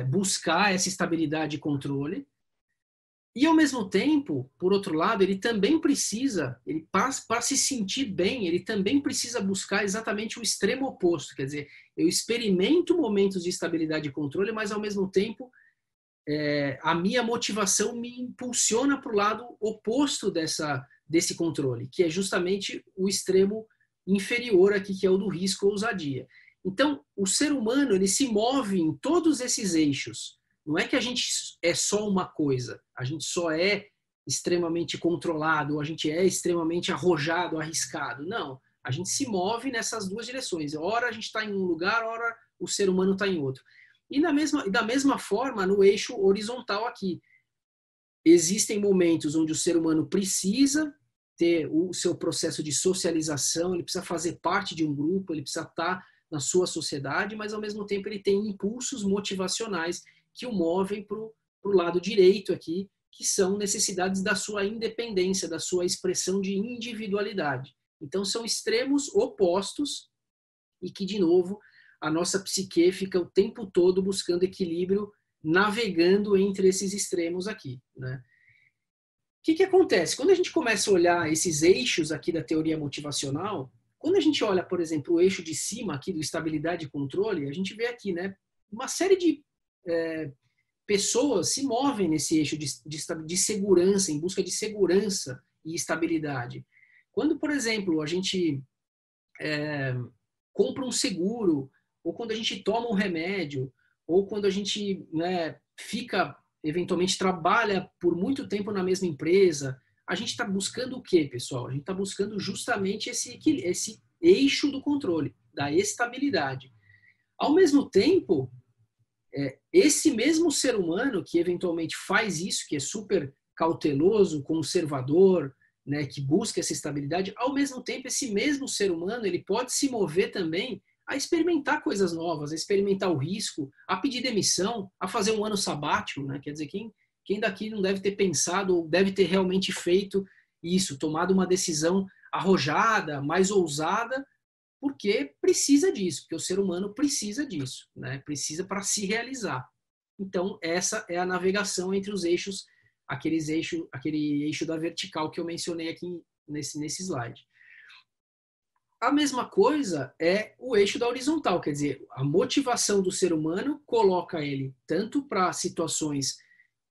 buscar essa estabilidade e controle. E, ao mesmo tempo, por outro lado, ele também precisa, para se sentir bem, ele também precisa buscar exatamente o extremo oposto. Quer dizer, eu experimento momentos de estabilidade e controle, mas, ao mesmo tempo, a minha motivação me impulsiona para o lado oposto desse controle, que é justamente o extremo inferior aqui, que é o do risco ou ousadia. Então, o ser humano ele se move em todos esses eixos. Não é que a gente é só uma coisa, a gente só é extremamente controlado, ou a gente é extremamente arrojado, arriscado. Não, a gente se move nessas duas direções. Ora a gente está em um lugar, ora o ser humano está em outro. E da mesma forma, no eixo horizontal aqui, existem momentos onde o ser humano precisa ter o seu processo de socialização, ele precisa fazer parte de um grupo, ele precisa estar na sua sociedade, mas ao mesmo tempo ele tem impulsos motivacionais que o movem para o lado direito aqui, que são necessidades da sua independência, da sua expressão de individualidade. Então são extremos opostos e que, de novo, a nossa psique fica o tempo todo buscando equilíbrio, navegando entre esses extremos aqui, né? O que acontece? Quando a gente começa a olhar esses eixos aqui da teoria motivacional, quando a gente olha, por exemplo, o eixo de cima aqui do estabilidade e controle, a gente vê aqui, né, uma série de pessoas se movem nesse eixo de segurança, em busca de segurança e estabilidade. Quando, por exemplo, a gente compra um seguro, ou quando a gente toma um remédio, ou quando a gente, né, eventualmente trabalha por muito tempo na mesma empresa, a gente está buscando o quê, pessoal? A gente está buscando justamente esse eixo do controle, da estabilidade. Ao mesmo tempo, esse mesmo ser humano que eventualmente faz isso, que é super cauteloso, conservador, né, que busca essa estabilidade, ao mesmo tempo, esse mesmo ser humano ele pode se mover também a experimentar coisas novas, a experimentar o risco, a pedir demissão, a fazer um ano sabático, né? Quer dizer, quem daqui não deve ter pensado ou deve ter realmente feito isso, tomado uma decisão arrojada, mais ousada, porque precisa disso, porque o ser humano precisa disso, né? Precisa para se realizar. Então, essa é a navegação entre os eixos, aquele eixo da vertical que eu mencionei aqui nesse slide. A mesma coisa é o eixo da horizontal, quer dizer, a motivação do ser humano coloca ele tanto para situações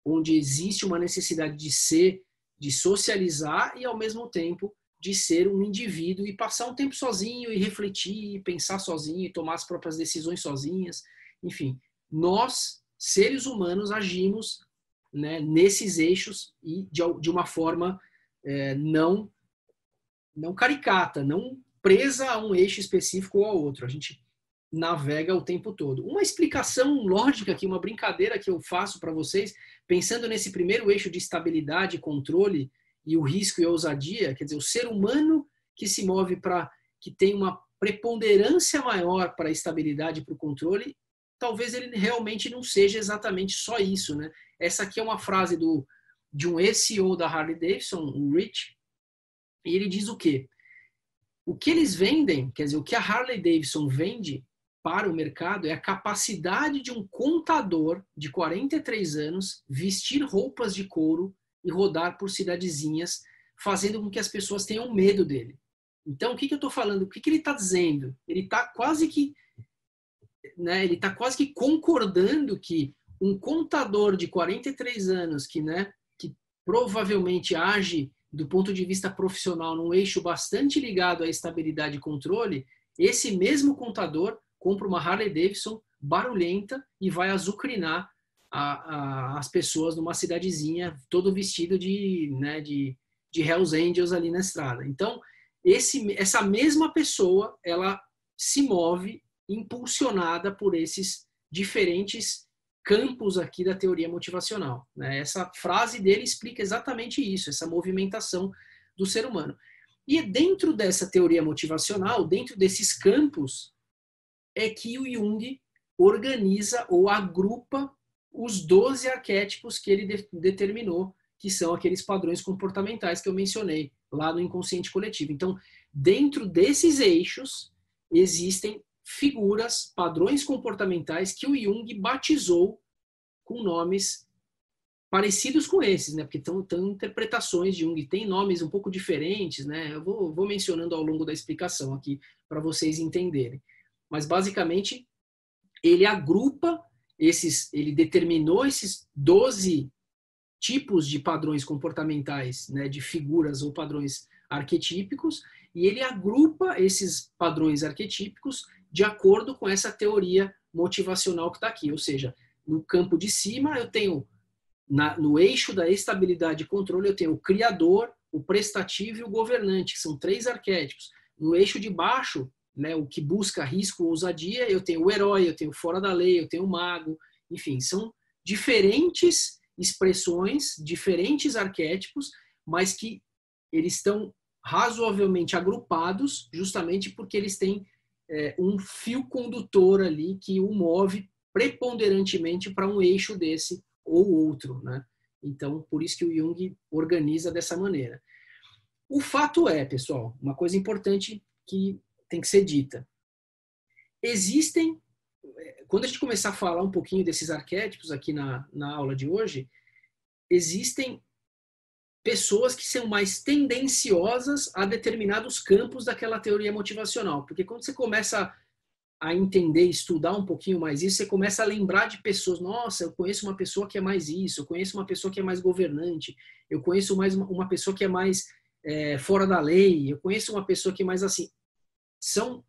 onde existe uma necessidade de socializar e, ao mesmo tempo, de ser um indivíduo e passar um tempo sozinho e refletir, e pensar sozinho, e tomar as próprias decisões sozinhas. Enfim, nós, seres humanos, agimos, né, nesses eixos e de uma forma não caricata, não presa a um eixo específico ou a outro. A gente navega o tempo todo. Uma explicação lógica aqui, uma brincadeira que eu faço para vocês, pensando nesse primeiro eixo de estabilidade, controle e o risco e a ousadia, quer dizer, o ser humano que se move que tem uma preponderância maior para a estabilidade e para o controle, talvez ele realmente não seja exatamente só isso, né? Essa aqui é uma frase de um ex-CEO da Harley Davidson, o Rich, e ele diz o quê? O que eles vendem, quer dizer, o que a Harley Davidson vende para o mercado é a capacidade de um contador de 43 anos vestir roupas de couro e rodar por cidadezinhas, fazendo com que as pessoas tenham medo dele. Então, o que eu estou falando? O que ele está dizendo? Ele está quase que, né, ele está quase que concordando que um contador de 43 anos que provavelmente age do ponto de vista profissional num eixo bastante ligado à estabilidade e controle, esse mesmo contador compra uma Harley Davidson barulhenta e vai azucrinar as pessoas numa cidadezinha, todo vestido de Hells Angels ali na estrada. Então, essa mesma pessoa, ela se move impulsionada por esses diferentes campos aqui da teoria motivacional. Essa frase dele explica exatamente isso, essa movimentação do ser humano. E dentro dessa teoria motivacional, dentro desses campos, é que o Jung organiza ou agrupa os 12 arquétipos que ele determinou, que são aqueles padrões comportamentais que eu mencionei lá no inconsciente coletivo. Então, dentro desses eixos, existem figuras, padrões comportamentais que o Jung batizou com nomes parecidos com esses, né? Porque estão interpretações de Jung, tem nomes um pouco diferentes, né? Eu vou mencionando ao longo da explicação aqui para vocês entenderem. Mas, basicamente, ele agrupa ele determinou esses 12 tipos de padrões comportamentais, né? De figuras ou padrões arquetípicos, e ele agrupa esses padrões arquetípicos de acordo com essa teoria motivacional que está aqui. Ou seja, no campo de cima eu tenho, no eixo da estabilidade e controle, eu tenho o criador, o prestativo e o governante, que são 3 arquétipos. No eixo de baixo, né, o que busca risco ou ousadia, eu tenho o herói, eu tenho o fora da lei, eu tenho o mago. Enfim, são diferentes expressões, diferentes arquétipos, mas que eles estão razoavelmente agrupados justamente porque eles têm um fio condutor ali que o move preponderantemente para um eixo desse ou outro, né? Então, por isso que o Jung organiza dessa maneira. O fato é, pessoal, uma coisa importante que tem que ser dita. Quando a gente começar a falar um pouquinho desses arquétipos aqui na aula de hoje, existem pessoas que são mais tendenciosas a determinados campos daquela teoria motivacional. Porque quando você começa a entender, estudar um pouquinho mais isso, você começa a lembrar de pessoas. Nossa, eu conheço uma pessoa que é mais isso, eu conheço uma pessoa que é mais governante, eu conheço mais uma pessoa que é mais fora da lei, eu conheço uma pessoa que é mais assim.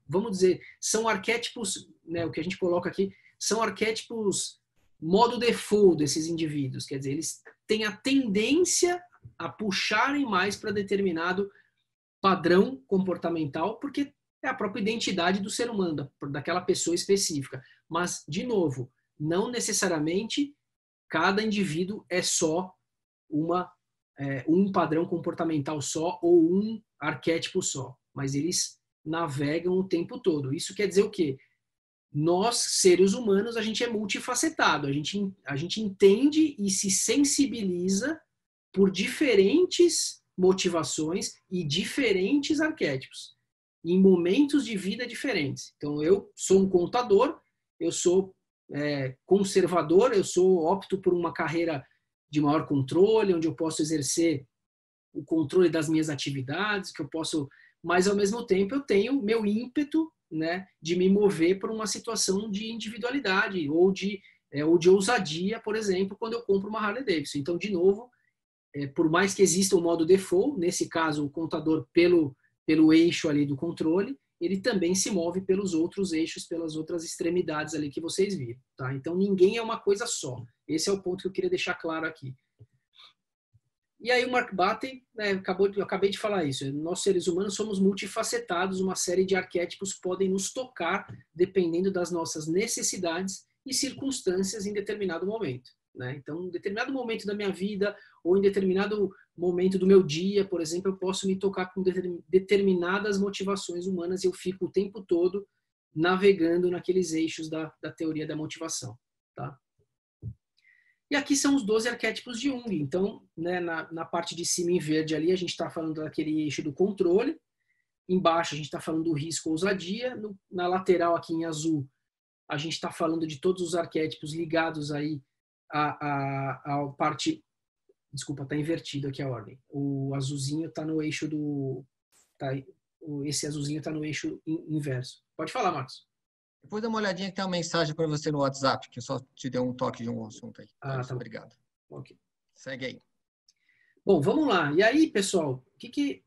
Vamos dizer, são arquétipos, né, o que a gente coloca aqui, são arquétipos modo default desses indivíduos. Quer dizer, eles têm a tendência a puxarem mais para determinado padrão comportamental, porque é a própria identidade do ser humano, daquela pessoa específica. Mas, de novo, não necessariamente cada indivíduo é só uma um padrão comportamental só ou um arquétipo só, mas eles navegam o tempo todo. Isso quer dizer o quê? Nós, seres humanos, a gente é multifacetado, a gente entende e se sensibiliza por diferentes motivações e diferentes arquétipos, em momentos de vida diferentes. Então, eu sou um contador, eu sou conservador, opto por uma carreira de maior controle, onde eu posso exercer o controle das minhas atividades, mas ao mesmo tempo eu tenho meu ímpeto, né, de me mover por uma situação de individualidade ou de ousadia, por exemplo, quando eu compro uma Harley Davidson. Então, de novo, por mais que exista o modo default, nesse caso o contador pelo eixo ali do controle, ele também se move pelos outros eixos, pelas outras extremidades ali que vocês viram. Tá? Então, ninguém é uma coisa só. Esse é o ponto que eu queria deixar claro aqui. E aí o Mark Batten, eu acabei de falar isso, nós seres humanos somos multifacetados, uma série de arquétipos podem nos tocar dependendo das nossas necessidades e circunstâncias em determinado momento. Né? Então, em determinado momento da minha vida ou em determinado momento do meu dia, por exemplo, eu posso me tocar com determinadas motivações humanas e eu fico o tempo todo navegando naqueles eixos da teoria da motivação. Tá? E aqui são os 12 arquétipos de Jung. Então, né, na parte de cima em verde ali, a gente está falando daquele eixo do controle. Embaixo, a gente está falando do risco ou ousadia. Na lateral, aqui em azul, a gente está falando de todos os arquétipos ligados aí à parte... Desculpa, está invertido aqui a ordem. O azulzinho está no eixo do... esse azulzinho está no eixo inverso. Pode falar, Marcos. Depois dá uma olhadinha que tem uma mensagem para você no WhatsApp, que eu só te dei um toque de um assunto aí. Tá. Obrigado. Okay. Segue aí. Bom, vamos lá. E aí, pessoal, o que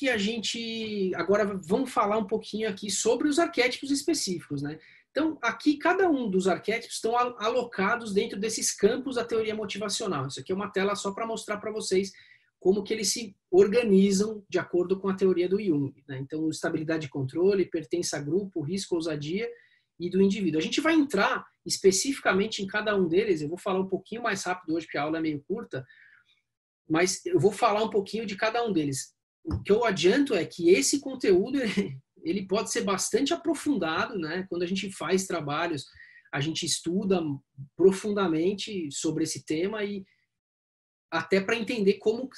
a gente... Agora vamos falar um pouquinho aqui sobre os arquétipos específicos, né? Então, aqui, cada um dos arquétipos estão alocados dentro desses campos da teoria motivacional. Isso aqui é uma tela só para mostrar para vocês como que eles se organizam de acordo com a teoria do Jung. Né? Então, estabilidade e controle, pertença a grupo, risco, ousadia e do indivíduo. A gente vai entrar especificamente em cada um deles, eu vou falar um pouquinho mais rápido hoje, porque a aula é meio curta, mas eu vou falar um pouquinho de cada um deles. O que eu adianto é que esse conteúdo ele pode ser bastante aprofundado, né? Quando a gente faz trabalhos, a gente estuda profundamente sobre esse tema e até para entender como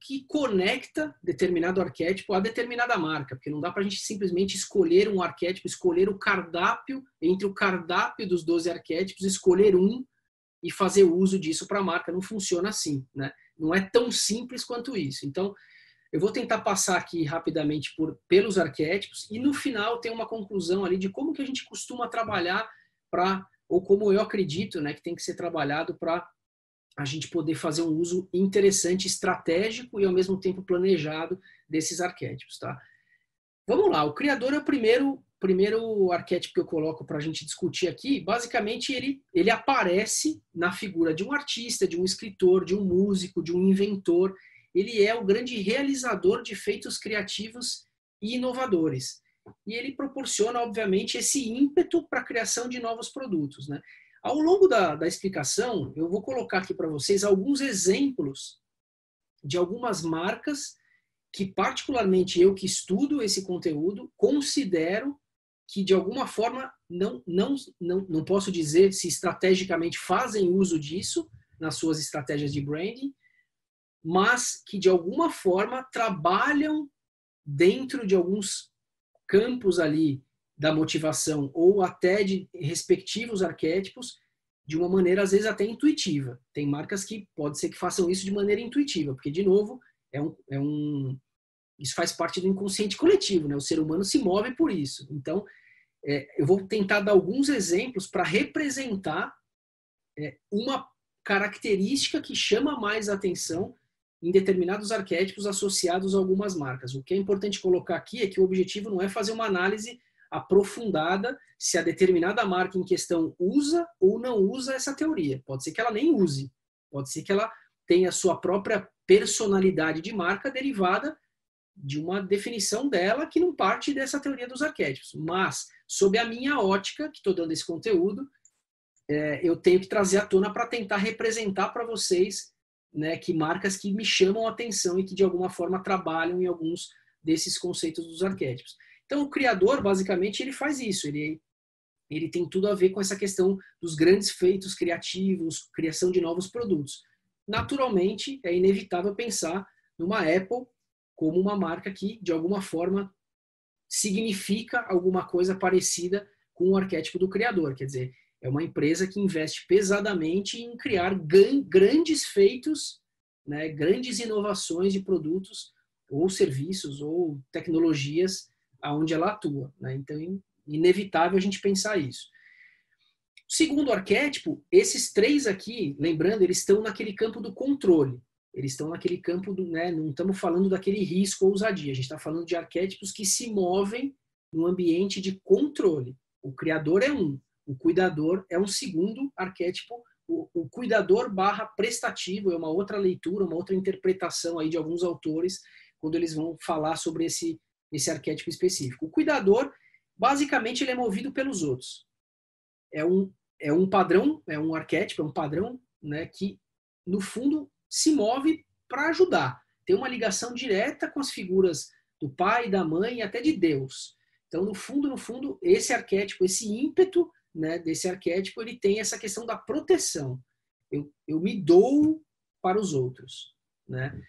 que conecta determinado arquétipo a determinada marca, porque não dá para a gente simplesmente escolher um arquétipo, escolher o cardápio, entre o cardápio dos 12 arquétipos, escolher um e fazer uso disso para a marca. Não funciona assim, né? Não é tão simples quanto isso. Então, eu vou tentar passar aqui rapidamente pelos arquétipos e no final tem uma conclusão ali de como que a gente costuma trabalhar ou como eu acredito, né, que tem que ser trabalhado para a gente poder fazer um uso interessante, estratégico e ao mesmo tempo planejado desses arquétipos, tá? Vamos lá, o criador é o primeiro arquétipo que eu coloco para a gente discutir aqui. Basicamente, ele aparece na figura de um artista, de um escritor, de um músico, de um inventor. Ele é o grande realizador de feitos criativos e inovadores. E ele proporciona, obviamente, esse ímpeto para a criação de novos produtos, né? Ao longo da explicação, eu vou colocar aqui para vocês alguns exemplos de algumas marcas que, particularmente eu que estudo esse conteúdo, considero que, de alguma forma, não posso dizer se estrategicamente fazem uso disso nas suas estratégias de branding, mas que, de alguma forma, trabalham dentro de alguns campos ali da motivação ou até de respectivos arquétipos de uma maneira, às vezes, até intuitiva. Tem marcas que pode ser que façam isso de maneira intuitiva, porque, de novo, isso faz parte do inconsciente coletivo, né? O ser humano se move por isso. Então, eu vou tentar dar alguns exemplos para representar uma característica que chama mais atenção em determinados arquétipos associados a algumas marcas. O que é importante colocar aqui é que o objetivo não é fazer uma análise aprofundada se a determinada marca em questão usa ou não usa essa teoria. Pode ser que ela nem use. Pode ser que ela tenha sua própria personalidade de marca derivada de uma definição dela que não parte dessa teoria dos arquétipos. Mas, sob a minha ótica, que estou dando esse conteúdo, eu tenho que trazer à tona para tentar representar para vocês, né, que marcas que me chamam a atenção e que de alguma forma trabalham em alguns desses conceitos dos arquétipos. Então o criador, basicamente, ele faz isso, ele tem tudo a ver com essa questão dos grandes feitos criativos, criação de novos produtos. Naturalmente, é inevitável pensar numa Apple como uma marca que, de alguma forma, significa alguma coisa parecida com o arquétipo do criador. Quer dizer, é uma empresa que investe pesadamente em criar grandes feitos, né, grandes inovações de produtos ou serviços ou tecnologias aonde ela atua, né? Então, é inevitável a gente pensar isso. Segundo arquétipo, esses três aqui, lembrando, eles estão naquele campo do controle. Eles estão naquele campo do, né, não estamos falando daquele risco ou ousadia, a gente está falando de arquétipos que se movem no ambiente de controle. O criador é um, o cuidador é um segundo arquétipo, o cuidador barra prestativo é uma outra leitura, uma outra interpretação aí de alguns autores, quando eles vão falar sobre esse arquétipo específico. O cuidador, basicamente, ele é movido pelos outros. É um padrão, é um arquétipo, é um padrão, né, que, no fundo, se move para ajudar. Tem uma ligação direta com as figuras do pai, da mãe e até de Deus. Então, no fundo, esse arquétipo, esse ímpeto, né, desse arquétipo, ele tem essa questão da proteção. Eu me dou para os outros, né?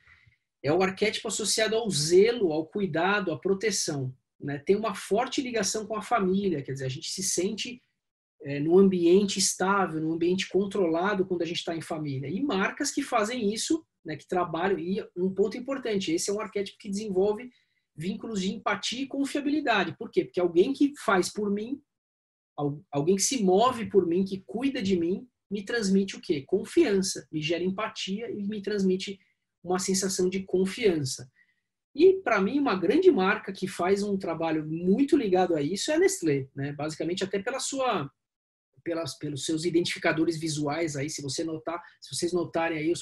É o arquétipo associado ao zelo, ao cuidado, à proteção, né? Tem uma forte ligação com a família, quer dizer, a gente se sente num ambiente estável, num ambiente controlado quando a gente está em família. E marcas que fazem isso, né, que trabalham, e um ponto importante, esse é um arquétipo que desenvolve vínculos de empatia e confiabilidade. Por quê? Porque alguém que faz por mim, alguém que se move por mim, que cuida de mim, me transmite o quê? Confiança, me gera empatia e me transmite uma sensação de confiança. E, para mim, uma grande marca que faz um trabalho muito ligado a isso é a Nestlé, né? Basicamente, até pelos seus identificadores visuais aí, se vocês notarem aí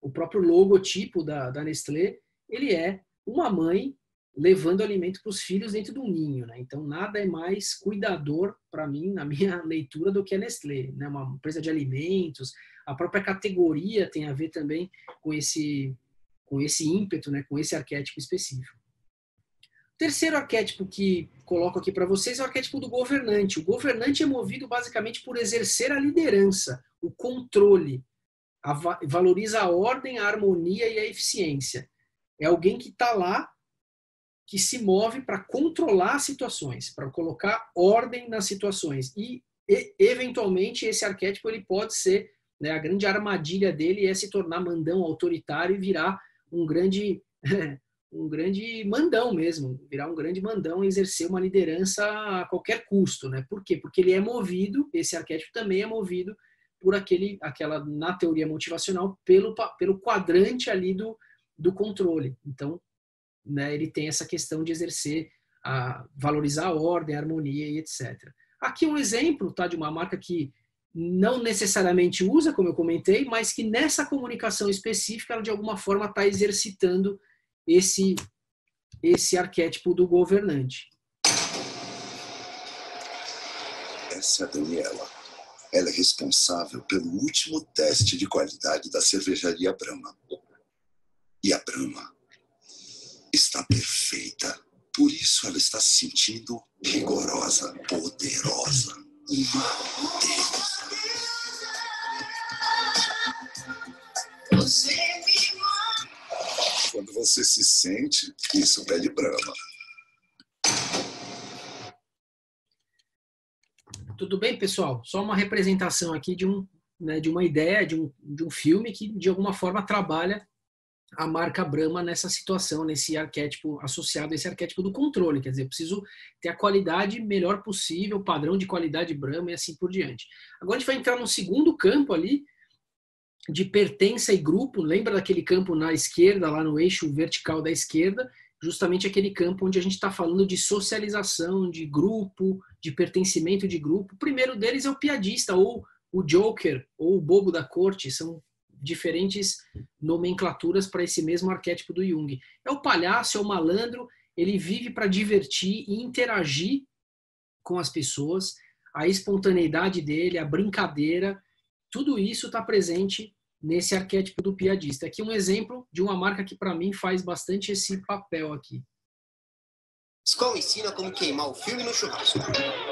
o próprio logotipo da Nestlé, ele é uma mãe levando alimento para os filhos dentro do ninho, né? Então nada é mais cuidador para mim, na minha leitura, do que a Nestlé, né? Uma empresa de alimentos, a própria categoria tem a ver também com esse ímpeto, né? Com esse arquétipo específico. O terceiro arquétipo que coloco aqui para vocês é o arquétipo do governante. O governante é movido basicamente por exercer a liderança, o controle, valoriza a ordem, a harmonia e a eficiência. É alguém que está lá, que se move para controlar as situações, para colocar ordem nas situações. E eventualmente, esse arquétipo ele pode ser, né, a grande armadilha dele é se tornar mandão, autoritário e virar um grande mandão mesmo, virar um grande mandão e exercer uma liderança a qualquer custo, né? Por quê? Porque ele é movido, esse arquétipo também é movido por aquela, na teoria motivacional, pelo quadrante ali do controle. Então, né, ele tem essa questão de exercer, valorizar a ordem, a harmonia e etc. Aqui um exemplo, tá, de uma marca que não necessariamente usa, como eu comentei, mas que nessa comunicação específica, ela de alguma forma está exercitando esse arquétipo do governante. Essa é a Daniela. Ela é responsável pelo último teste de qualidade da cervejaria Brahma. E a Brahma está perfeita. Por isso ela está se sentindo rigorosa, poderosa, uma deusa. Você me manda. Quando você se sente, isso pede Brahma. Tudo bem, pessoal? Só uma representação aqui de uma ideia, de um filme que, de alguma forma, trabalha a marca Brahma nessa situação, nesse arquétipo associado a esse arquétipo do controle. Quer dizer, eu preciso ter a qualidade melhor possível, o padrão de qualidade Brahma e assim por diante. Agora a gente vai entrar no segundo campo ali, de pertença e grupo. Lembra daquele campo na esquerda, lá no eixo vertical da esquerda? Justamente aquele campo onde a gente está falando de socialização, de grupo, de pertencimento de grupo. O primeiro deles é o piadista, ou o joker, ou o bobo da corte. São diferentes nomenclaturas para esse mesmo arquétipo do Jung. É o palhaço, é o malandro, ele vive para divertir e interagir com as pessoas. a espontaneidade dele, a brincadeira, tudo isso está presente nesse arquétipo do piadista. Aqui um exemplo de uma marca que para mim faz bastante esse papel aqui. Skol ensina como queimar o filme no churrasco.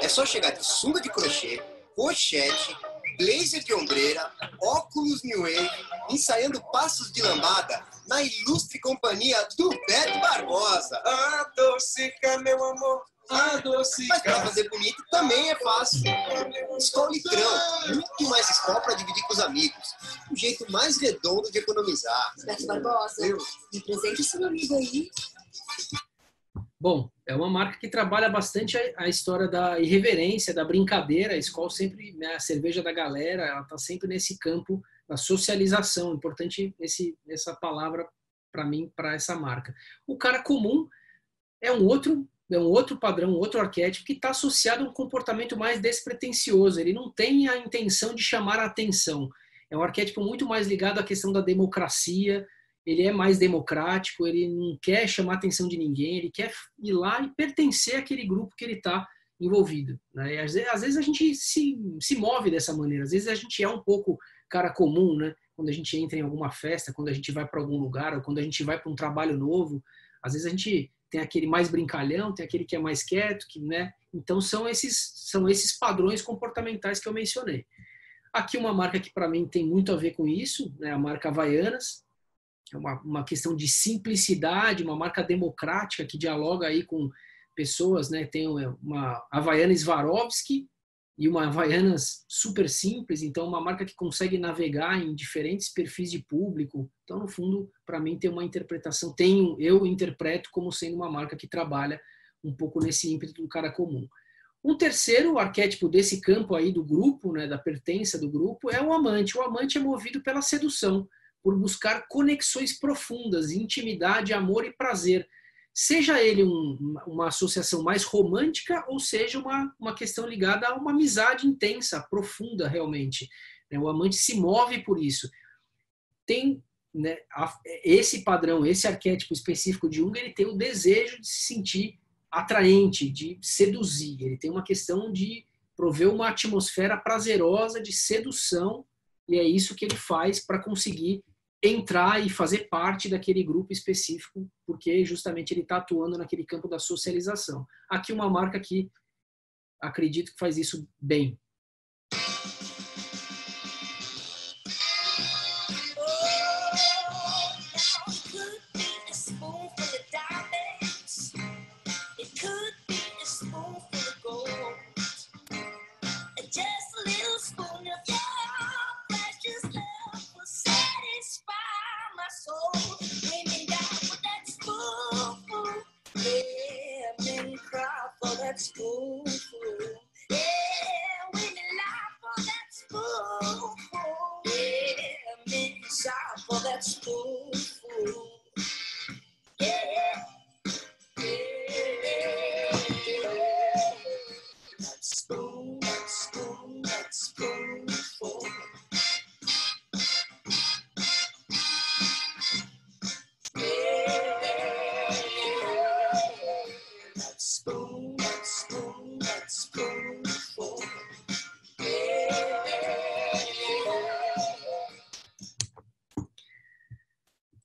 É só chegar de sunga de crochê, pochete, blazer de ombreira, óculos New Wave, ensaiando passos de lambada na ilustre companhia do Beto Barbosa. Adocica, meu amor, adocica. Mas pra fazer bonito também é fácil. Skol litrão, muito mais Skol pra dividir com os amigos. O jeito mais redondo de economizar. Beto Barbosa, me presente esse meu amigo aí. Bom, é uma marca que trabalha bastante a história da irreverência, da brincadeira. A Skol sempre, né, a cerveja da galera, ela está sempre nesse campo da socialização. Importante essa palavra para mim, para essa marca. O cara comum é um outro padrão, um outro arquétipo que está associado a um comportamento mais despretensioso. Ele não tem a intenção de chamar a atenção. É um arquétipo muito mais ligado à questão da democracia. Ele é mais democrático, ele não quer chamar a atenção de ninguém, ele quer ir lá e pertencer àquele grupo que ele está envolvido, né? E às vezes a gente se move dessa maneira, às vezes a gente é um pouco cara comum, né? Quando a gente entra em alguma festa, quando a gente vai para algum lugar, ou quando a gente vai para um trabalho novo, às vezes a gente tem aquele mais brincalhão, tem aquele que é mais quieto, né? Então são esses padrões comportamentais que eu mencionei. Aqui uma marca que para mim tem muito a ver com isso, né? A marca Havaianas. É uma questão de simplicidade, uma marca democrática que dialoga aí com pessoas, né? Tem uma Havaianas Swarovski e uma Havaianas super simples, então uma marca que consegue navegar em diferentes perfis de público. Então, no fundo, para mim tem uma interpretação, eu interpreto como sendo uma marca que trabalha um pouco nesse ímpeto do cara comum. Um terceiro arquétipo desse campo aí do grupo, né, da pertença do grupo, é o amante. O amante é movido pela sedução, por buscar conexões profundas, intimidade, amor e prazer. Seja ele uma associação mais romântica ou seja uma questão ligada a uma amizade intensa, profunda realmente. O amante se move por isso. Tem, né, esse padrão, esse arquétipo específico de Jung, ele tem o desejo de se sentir atraente, de seduzir. Ele tem uma questão de prover uma atmosfera prazerosa de sedução e é isso que ele faz para conseguir entrar e fazer parte daquele grupo específico, porque justamente ele está atuando naquele campo da socialização. Aqui uma marca que acredito que faz isso bem.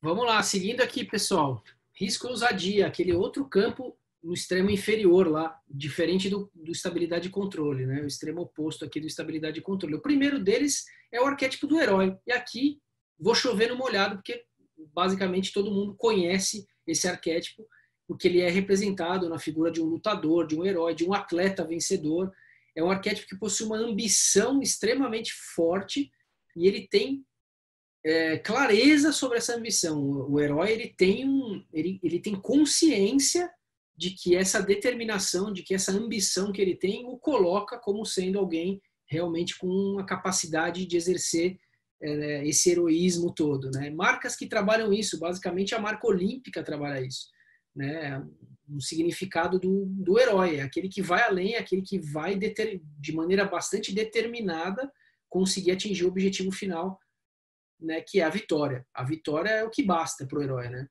Vamos lá, seguindo aqui, pessoal. Risco e ousadia, aquele outro campo no extremo inferior lá, diferente do estabilidade e controle, né? O extremo oposto aqui do estabilidade e controle. O primeiro deles é o arquétipo do herói. E aqui vou chover no molhado, porque basicamente todo mundo conhece esse arquétipo, porque ele é representado na figura de um lutador, de um herói, de um atleta vencedor. É um arquétipo que possui uma ambição extremamente forte e ele tem clareza sobre essa ambição. O herói ele tem consciência de que essa determinação, de que essa ambição que ele tem o coloca como sendo alguém realmente com uma capacidade de exercer esse heroísmo todo, né? Marcas que trabalham isso, basicamente a marca olímpica trabalha isso, né? Um significado do herói, é aquele que vai além, é aquele que vai de maneira bastante determinada conseguir atingir o objetivo final, né, que é a vitória. A vitória é o que basta para o herói, né?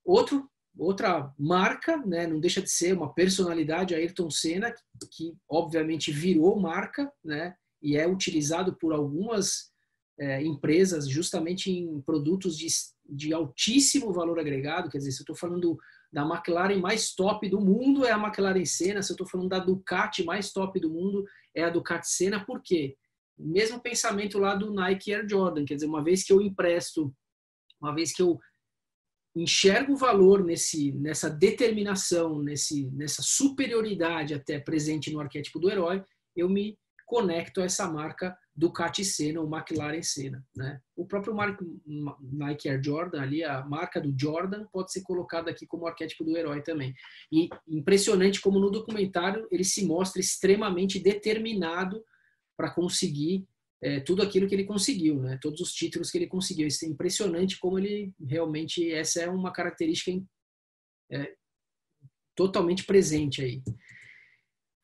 Outro outra marca, né? Não deixa de ser uma personalidade, Ayrton Senna, que obviamente virou marca, né? E é utilizado por algumas empresas justamente em produtos de altíssimo valor agregado. Quer dizer, se eu estou falando da McLaren mais top do mundo, é a McLaren Senna. Se eu estou falando da Ducati mais top do mundo, é a Ducati Senna. Por quê? O mesmo pensamento lá do Nike Air Jordan. Quer dizer, uma vez que eu empresto, uma vez que eu enxergo o valor nessa determinação, nessa superioridade até presente no arquétipo do herói, eu me conecto a essa marca Ducati Senna ou McLaren Senna, né? O próprio Nike Air Jordan, ali, a marca do Jordan, pode ser colocada aqui como arquétipo do herói também. E impressionante como no documentário ele se mostra extremamente determinado para conseguir tudo aquilo que ele conseguiu, né? Todos os títulos que ele conseguiu. Isso é impressionante como ele realmente, essa é uma característica totalmente presente aí.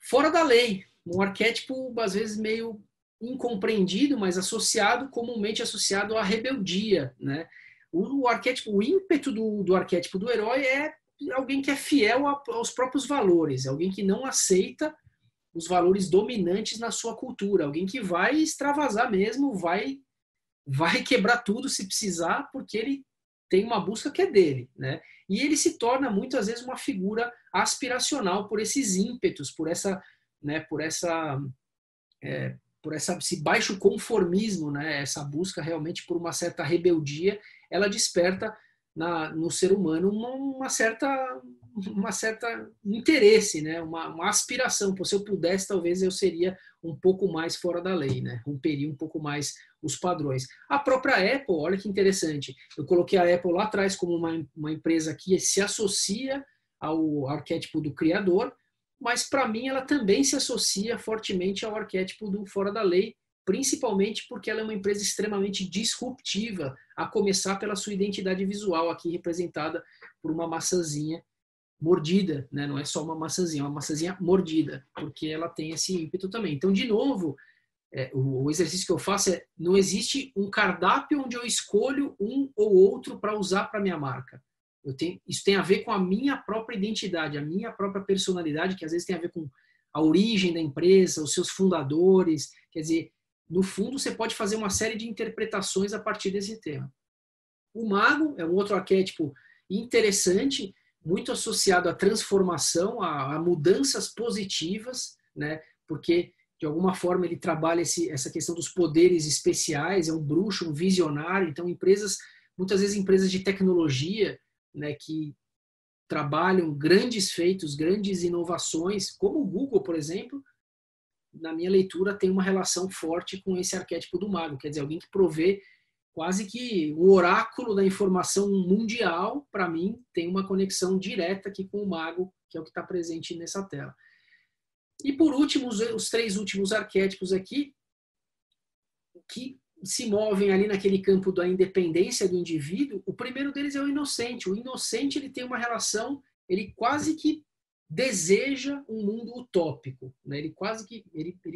Fora da lei, um arquétipo às vezes meio incompreendido, mas comumente associado à rebeldia, né? O ímpeto do arquétipo do herói é alguém que é fiel aos próprios valores, alguém que não aceita os valores dominantes na sua cultura, alguém que vai extravasar mesmo, vai quebrar tudo se precisar, porque ele tem uma busca que é dele, né? E ele se torna muitas vezes uma figura aspiracional por esses ímpetos, por esse baixo conformismo, né? Essa busca realmente por uma certa rebeldia, ela desperta no ser humano uma certa interesse, né? Uma aspiração. Se eu pudesse, talvez eu seria um pouco mais fora da lei, né? Romperia um pouco mais os padrões. A própria Apple, olha que interessante, eu coloquei a Apple lá atrás como uma empresa que se associa ao arquétipo do criador, mas para mim ela também se associa fortemente ao arquétipo do fora da lei, principalmente porque ela é uma empresa extremamente disruptiva, a começar pela sua identidade visual, aqui representada por uma maçãzinha mordida, né? Não é só uma maçãzinha, é uma maçãzinha mordida, porque ela tem esse ímpeto também. Então, de novo, o exercício que eu faço não existe um cardápio onde eu escolho um ou outro para usar para minha marca. Isso tem a ver com a minha própria identidade, a minha própria personalidade, que às vezes tem a ver com a origem da empresa, os seus fundadores. Quer dizer, no fundo, você pode fazer uma série de interpretações a partir desse tema. O mago é um outro arquétipo interessante, muito associado à transformação, a mudanças positivas, né? Porque, de alguma forma, ele trabalha essa questão dos poderes especiais, é um bruxo, um visionário. Então, muitas vezes empresas de tecnologia, né, que trabalham grandes feitos, grandes inovações, como o Google, por exemplo, na minha leitura, tem uma relação forte com esse arquétipo do mago. Quer dizer, alguém que provê quase que o oráculo da informação mundial, para mim, tem uma conexão direta aqui com o mago, que é o que está presente nessa tela. E por último, os 3 últimos arquétipos aqui, que se movem ali naquele campo da independência do indivíduo. O primeiro deles é o inocente. O inocente, ele tem uma relação, ele quase que deseja um mundo utópico, né? Ele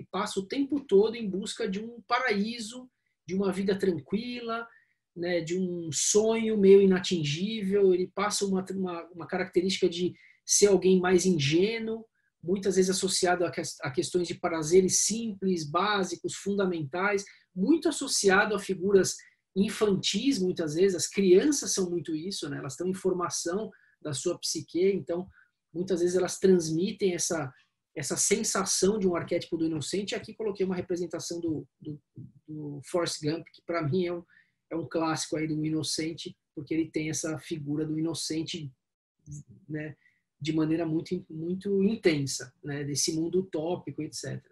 passa o tempo todo em busca de um paraíso, de uma vida tranquila, né? De um sonho meio inatingível. Ele passa uma característica de ser alguém mais ingênuo, muitas vezes associado a questões de prazeres simples, básicos, fundamentais, muito associado a figuras infantis, muitas vezes. As crianças são muito isso, né? Elas estão em formação da sua psique, então muitas vezes elas transmitem essa sensação de um arquétipo do inocente. Aqui coloquei uma representação do Forrest Gump, que para mim é um clássico aí do inocente, porque ele tem essa figura do inocente, né, de maneira muito, muito intensa, né, desse mundo utópico, etc.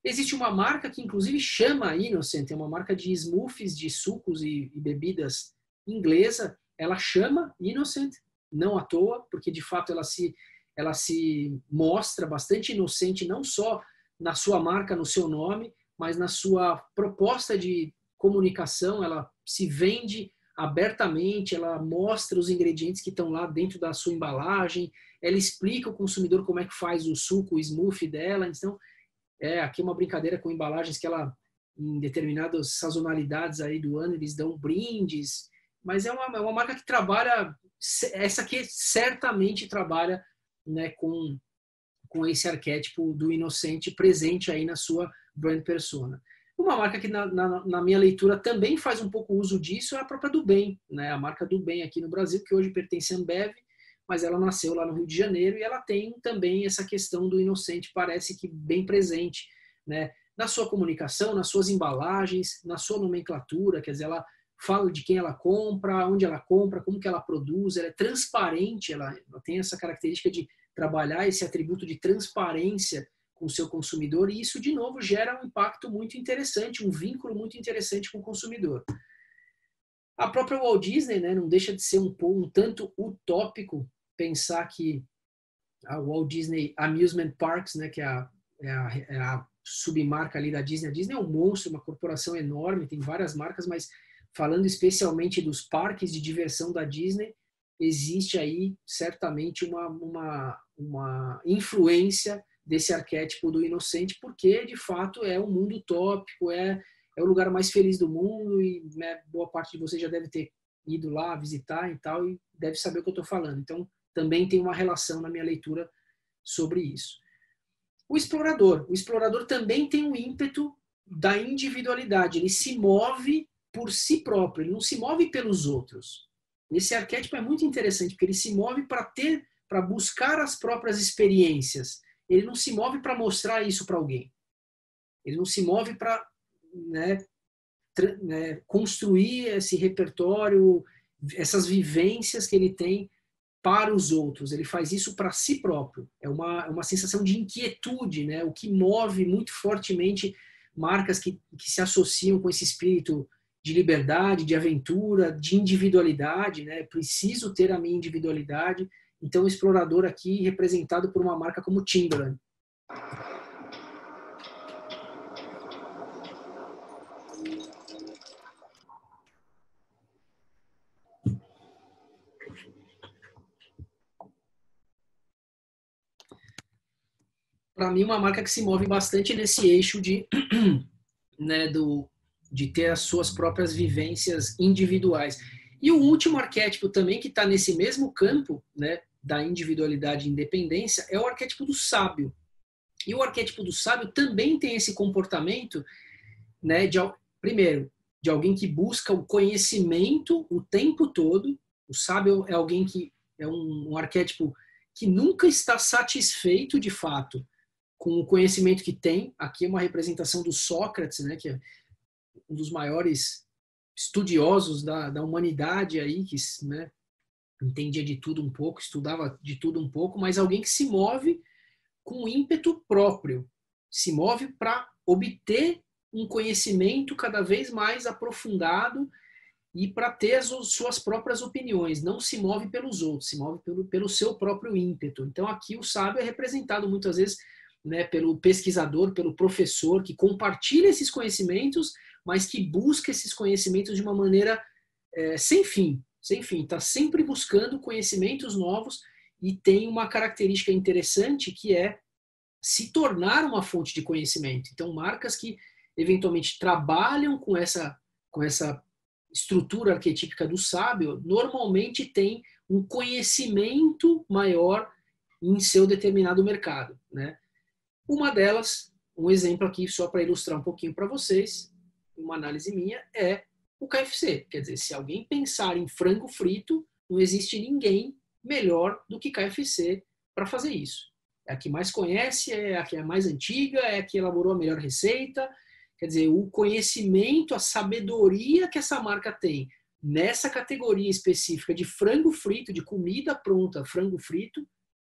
Existe uma marca que inclusive chama Innocent, é uma marca de smoothies, de sucos e bebidas inglesa. Ela chama Innocent, não à toa, porque de fato ela se mostra bastante inocente, não só na sua marca, no seu nome, mas na sua proposta de comunicação. Ela se vende abertamente, ela mostra os ingredientes que estão lá dentro da sua embalagem, ela explica ao consumidor como é que faz o suco, o smoothie dela. Então, aqui uma brincadeira com embalagens que ela, em determinadas sazonalidades aí do ano, eles dão brindes, mas é uma marca que trabalha essa aqui certamente trabalha, né, com esse arquétipo do inocente presente aí na sua brand persona. Uma marca que na minha leitura também faz um pouco uso disso é a própria do Bem, né? A marca do Bem aqui no Brasil, que hoje pertence à Ambev, mas ela nasceu lá no Rio de Janeiro e ela tem também essa questão do inocente, parece que bem presente, né? Na sua comunicação, nas suas embalagens, na sua nomenclatura, quer dizer, ela fala de quem ela compra, onde ela compra, como que ela produz, ela é transparente, ela tem essa característica de trabalhar esse atributo de transparência com o seu consumidor, e isso, de novo, gera um impacto muito interessante, um vínculo muito interessante com o consumidor. A própria Walt Disney, né, não deixa de ser um tanto utópico pensar que a Walt Disney Amusement Parks, né, que é a submarca ali da Disney, a Disney é um monstro, uma corporação enorme, tem várias marcas, mas falando especialmente dos parques de diversão da Disney, existe aí certamente uma influência desse arquétipo do inocente, porque de fato é um mundo utópico, é o lugar mais feliz do mundo e, né, boa parte de vocês já deve ter ido lá visitar e tal e deve saber o que eu estou falando. Então também tem uma relação na minha leitura sobre isso. O explorador também tem um ímpeto da individualidade, ele se move por si próprio, ele não se move pelos outros. Esse arquétipo é muito interessante, porque ele se move para buscar as próprias experiências. Ele não se move para mostrar isso para alguém. Ele não se move para, né, construir esse repertório, essas vivências que ele tem para os outros. Ele faz isso para si próprio. É uma sensação de inquietude, né? O que move muito fortemente marcas que se associam com esse espírito de liberdade, de aventura, de individualidade, né? Preciso ter a minha individualidade. Então, o explorador aqui representado por uma marca como Timberland. Para mim, uma marca que se move bastante nesse eixo de, né, de ter as suas próprias vivências individuais. E o último arquétipo também que está nesse mesmo campo, né, da individualidade e independência é o arquétipo do sábio. E o arquétipo do sábio também tem esse comportamento, né, primeiro, de alguém que busca o conhecimento o tempo todo. O sábio é alguém que é um arquétipo que nunca está satisfeito de fato com o conhecimento que tem. Aqui é uma representação do Sócrates, né, que é um dos maiores estudiosos da humanidade aí, que, né, entendia de tudo um pouco, estudava de tudo um pouco, mas alguém que se move com ímpeto próprio, se move para obter um conhecimento cada vez mais aprofundado e para ter as suas próprias opiniões, não se move pelos outros, se move pelo seu próprio ímpeto. Então aqui o sábio é representado muitas vezes, né, pelo pesquisador, pelo professor, que compartilha esses conhecimentos, mas que busca esses conhecimentos de uma maneira sem fim, está sempre buscando conhecimentos novos e tem uma característica interessante que é se tornar uma fonte de conhecimento. Então, marcas que eventualmente trabalham com essa estrutura arquetípica do sábio, normalmente têm um conhecimento maior em seu determinado mercado, né? Uma delas, um exemplo aqui só para ilustrar um pouquinho para vocês, uma análise minha, é o KFC. Quer dizer, se alguém pensar em frango frito, não existe ninguém melhor do que KFC para fazer isso. É a que mais conhece, é a que é mais antiga, é a que elaborou a melhor receita. Quer dizer, o conhecimento, a sabedoria que essa marca tem nessa categoria específica de frango frito, de comida pronta, frango frito,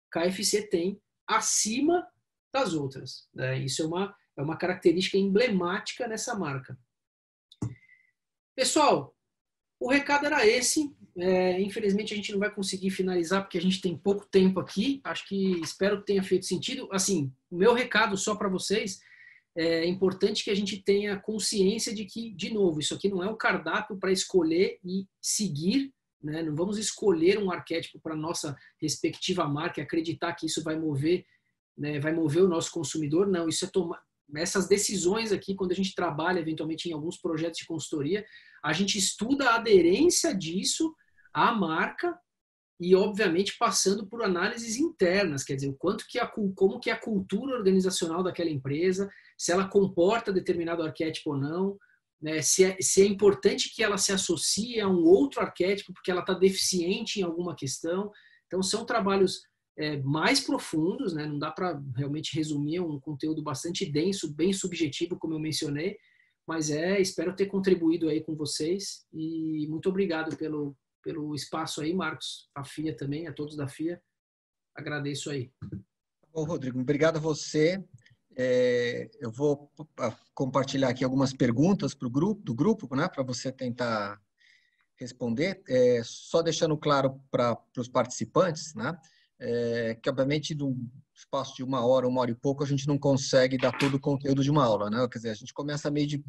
KFC tem acima das outras, né? Isso é uma característica emblemática nessa marca. Pessoal, o recado era esse. Infelizmente a gente não vai conseguir finalizar porque a gente tem pouco tempo aqui. Espero que tenha feito sentido. Assim, o meu recado só para vocês é importante que a gente tenha consciência de que, de novo, isso aqui não é um cardápio para escolher e seguir, né? Não vamos escolher um arquétipo para nossa respectiva marca e acreditar que isso vai mover, né, vai mover o nosso consumidor. Não, isso é tomar essas decisões aqui, quando a gente trabalha eventualmente em alguns projetos de consultoria, a gente estuda a aderência disso à marca e, obviamente, passando por análises internas, quer dizer, como que é a cultura organizacional daquela empresa, se ela comporta determinado arquétipo ou não, né? Se é importante que ela se associe a um outro arquétipo porque ela está deficiente em alguma questão. Então, são trabalhos mais profundos, né? Não dá para realmente resumir, um conteúdo bastante denso, bem subjetivo, como eu mencionei, mas espero ter contribuído aí com vocês e muito obrigado pelo espaço aí, Marcos, a FIA também, a todos da FIA, agradeço aí. Bom, Rodrigo, obrigado a você. Eu vou compartilhar aqui algumas perguntas do grupo, né, para você tentar responder, só deixando claro para os participantes, né, que obviamente num espaço de uma hora e pouco, a gente não consegue dar todo o conteúdo de uma aula, né? Quer dizer, a gente começa meio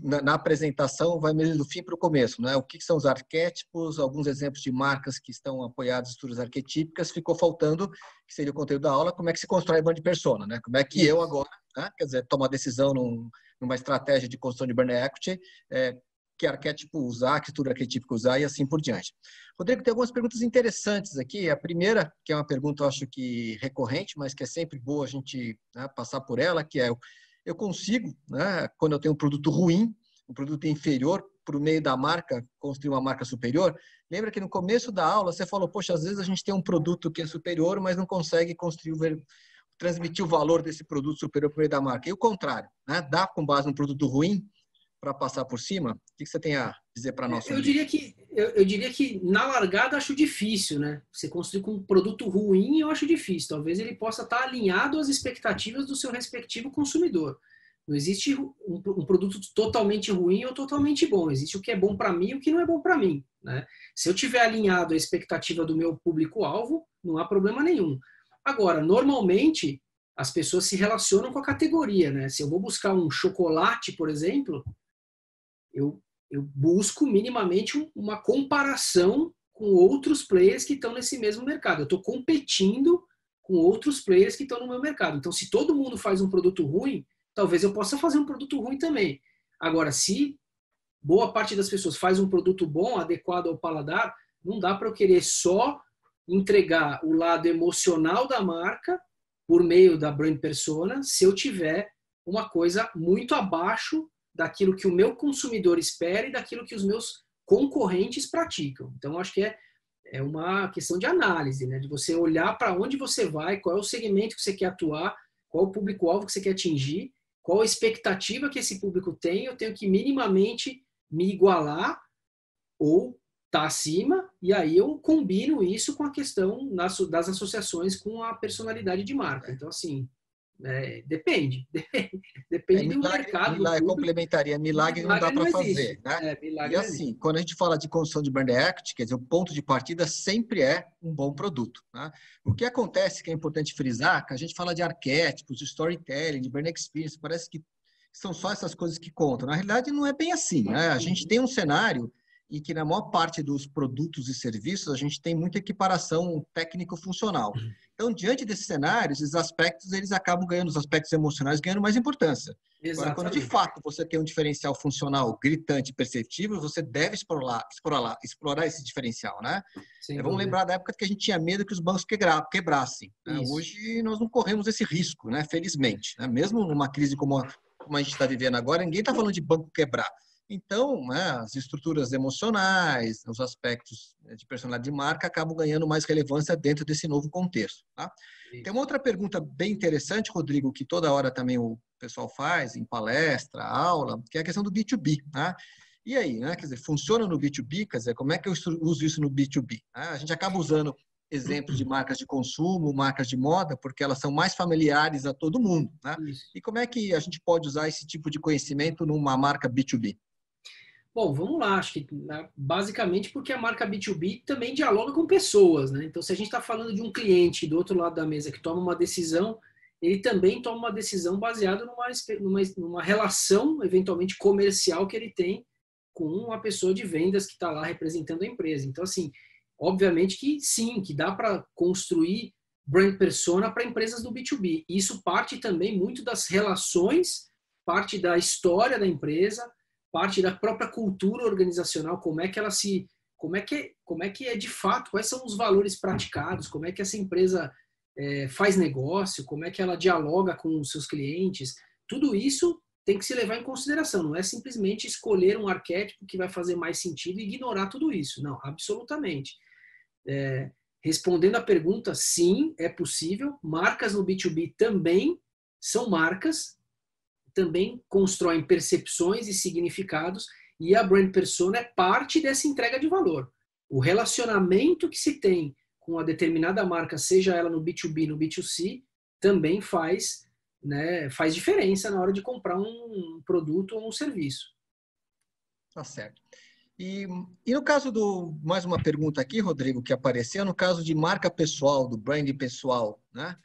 na apresentação, vai meio do fim para o começo, né? O que são os arquétipos, alguns exemplos de marcas que estão apoiadas em estruturas arquetípicas, ficou faltando, que seria o conteúdo da aula, como é que se constrói brand persona, né? Como é que eu agora, né? Quer dizer, tomo a decisão numa estratégia de construção de brand equity, que arquétipo usar, que estrutura arquetípica usar e assim por diante. Rodrigo, tem algumas perguntas interessantes aqui. A primeira, que é uma pergunta, eu acho que recorrente, mas que é sempre boa a gente, né, passar por ela, que é: eu consigo, né, quando eu tenho um produto ruim, um produto inferior, por meio da marca, construir uma marca superior? Lembra que no começo da aula você falou, poxa, às vezes a gente tem um produto que é superior, mas não consegue transmitir o valor desse produto superior por meio da marca. E o contrário, né? Dá com base num produto ruim para passar por cima? O que você tem a dizer para nós sobre isso? Eu diria que na largada acho difícil, né? Você construir com um produto ruim, eu acho difícil. Talvez ele possa estar alinhado às expectativas do seu respectivo consumidor. Não existe um produto totalmente ruim ou totalmente bom. Existe o que é bom para mim e o que não é bom para mim, né? Se eu tiver alinhado à expectativa do meu público-alvo, não há problema nenhum. Agora, normalmente, as pessoas se relacionam com a categoria, né? Se eu vou buscar um chocolate, por exemplo, eu busco minimamente uma comparação com outros players que estão nesse mesmo mercado. Eu estou competindo com outros players que estão no meu mercado. Então, se todo mundo faz um produto ruim, talvez eu possa fazer um produto ruim também. Agora, se boa parte das pessoas faz um produto bom, adequado ao paladar, não dá para eu querer só entregar o lado emocional da marca por meio da brand persona, se eu tiver uma coisa muito abaixo daquilo que o meu consumidor espera e daquilo que os meus concorrentes praticam. Então, acho que é uma questão de análise, né? De você olhar para onde você vai, qual é o segmento que você quer atuar, qual é o público-alvo que você quer atingir, qual a expectativa que esse público tem. Eu tenho que minimamente me igualar ou estar acima, e aí eu combino isso com a questão das associações com a personalidade de marca. Então, assim, depende do mercado. Complementaria, milagre não dá para fazer, né? E assim, quando a gente fala de construção de brand equity, quer dizer, o ponto de partida sempre é um bom produto, né? O que acontece, que é importante frisar, que a gente fala de arquétipos, de storytelling, de brand experience, parece que são só essas coisas que contam. Na realidade, não é bem assim, né? A gente tem um cenário em que na maior parte dos produtos e serviços a gente tem muita equiparação técnico-funcional. Então, diante desses cenários, esses aspectos eles acabam ganhando, os aspectos emocionais ganhando mais importância. Agora, quando de fato você tem um diferencial funcional gritante e perceptível, você deve explorar esse diferencial, né? Vamos lembrar da época que a gente tinha medo que os bancos quebrassem, né? Hoje nós não corremos esse risco, né? Felizmente, né? Mesmo numa crise como a gente está vivendo agora, ninguém está falando de banco quebrar. Então, né, as estruturas emocionais, os aspectos de personalidade de marca acabam ganhando mais relevância dentro desse novo contexto. Tá? Tem uma outra pergunta bem interessante, Rodrigo, que toda hora também o pessoal faz em palestra, aula, que é a questão do B2B. Tá? E aí, né, quer dizer, funciona no B2B? Quer dizer, como é que eu uso isso no B2B? Tá? A gente acaba usando exemplos de marcas de consumo, marcas de moda, porque elas são mais familiares a todo mundo. Né? E como é que a gente pode usar esse tipo de conhecimento numa marca B2B? Bom, vamos lá. Acho que basicamente porque a marca B2B também dialoga com pessoas, né? Então, se a gente está falando de um cliente do outro lado da mesa que toma uma decisão, ele também toma uma decisão baseada numa relação, eventualmente comercial, que ele tem com uma pessoa de vendas que está lá representando a empresa. Então, assim, obviamente que sim, que dá para construir brand persona para empresas do B2B. Isso parte também muito das relações, parte da história da empresa, parte da própria cultura organizacional, como é que ela se como é que é de fato, quais são os valores praticados, como é que essa empresa faz negócio, como é que ela dialoga com os seus clientes. Tudo isso tem que se levar em consideração, não é simplesmente escolher um arquétipo que vai fazer mais sentido e ignorar tudo isso. Não, absolutamente. Respondendo à pergunta, sim, é possível. Marcas no B2B também são marcas, também constroem percepções e significados, e a brand persona é parte dessa entrega de valor. O relacionamento que se tem com uma determinada marca, seja ela no B2B, no B2C, também faz diferença na hora de comprar um produto ou um serviço. Tá certo. E no caso mais uma pergunta aqui, Rodrigo, que apareceu, no caso de marca pessoal, do branding pessoal, né?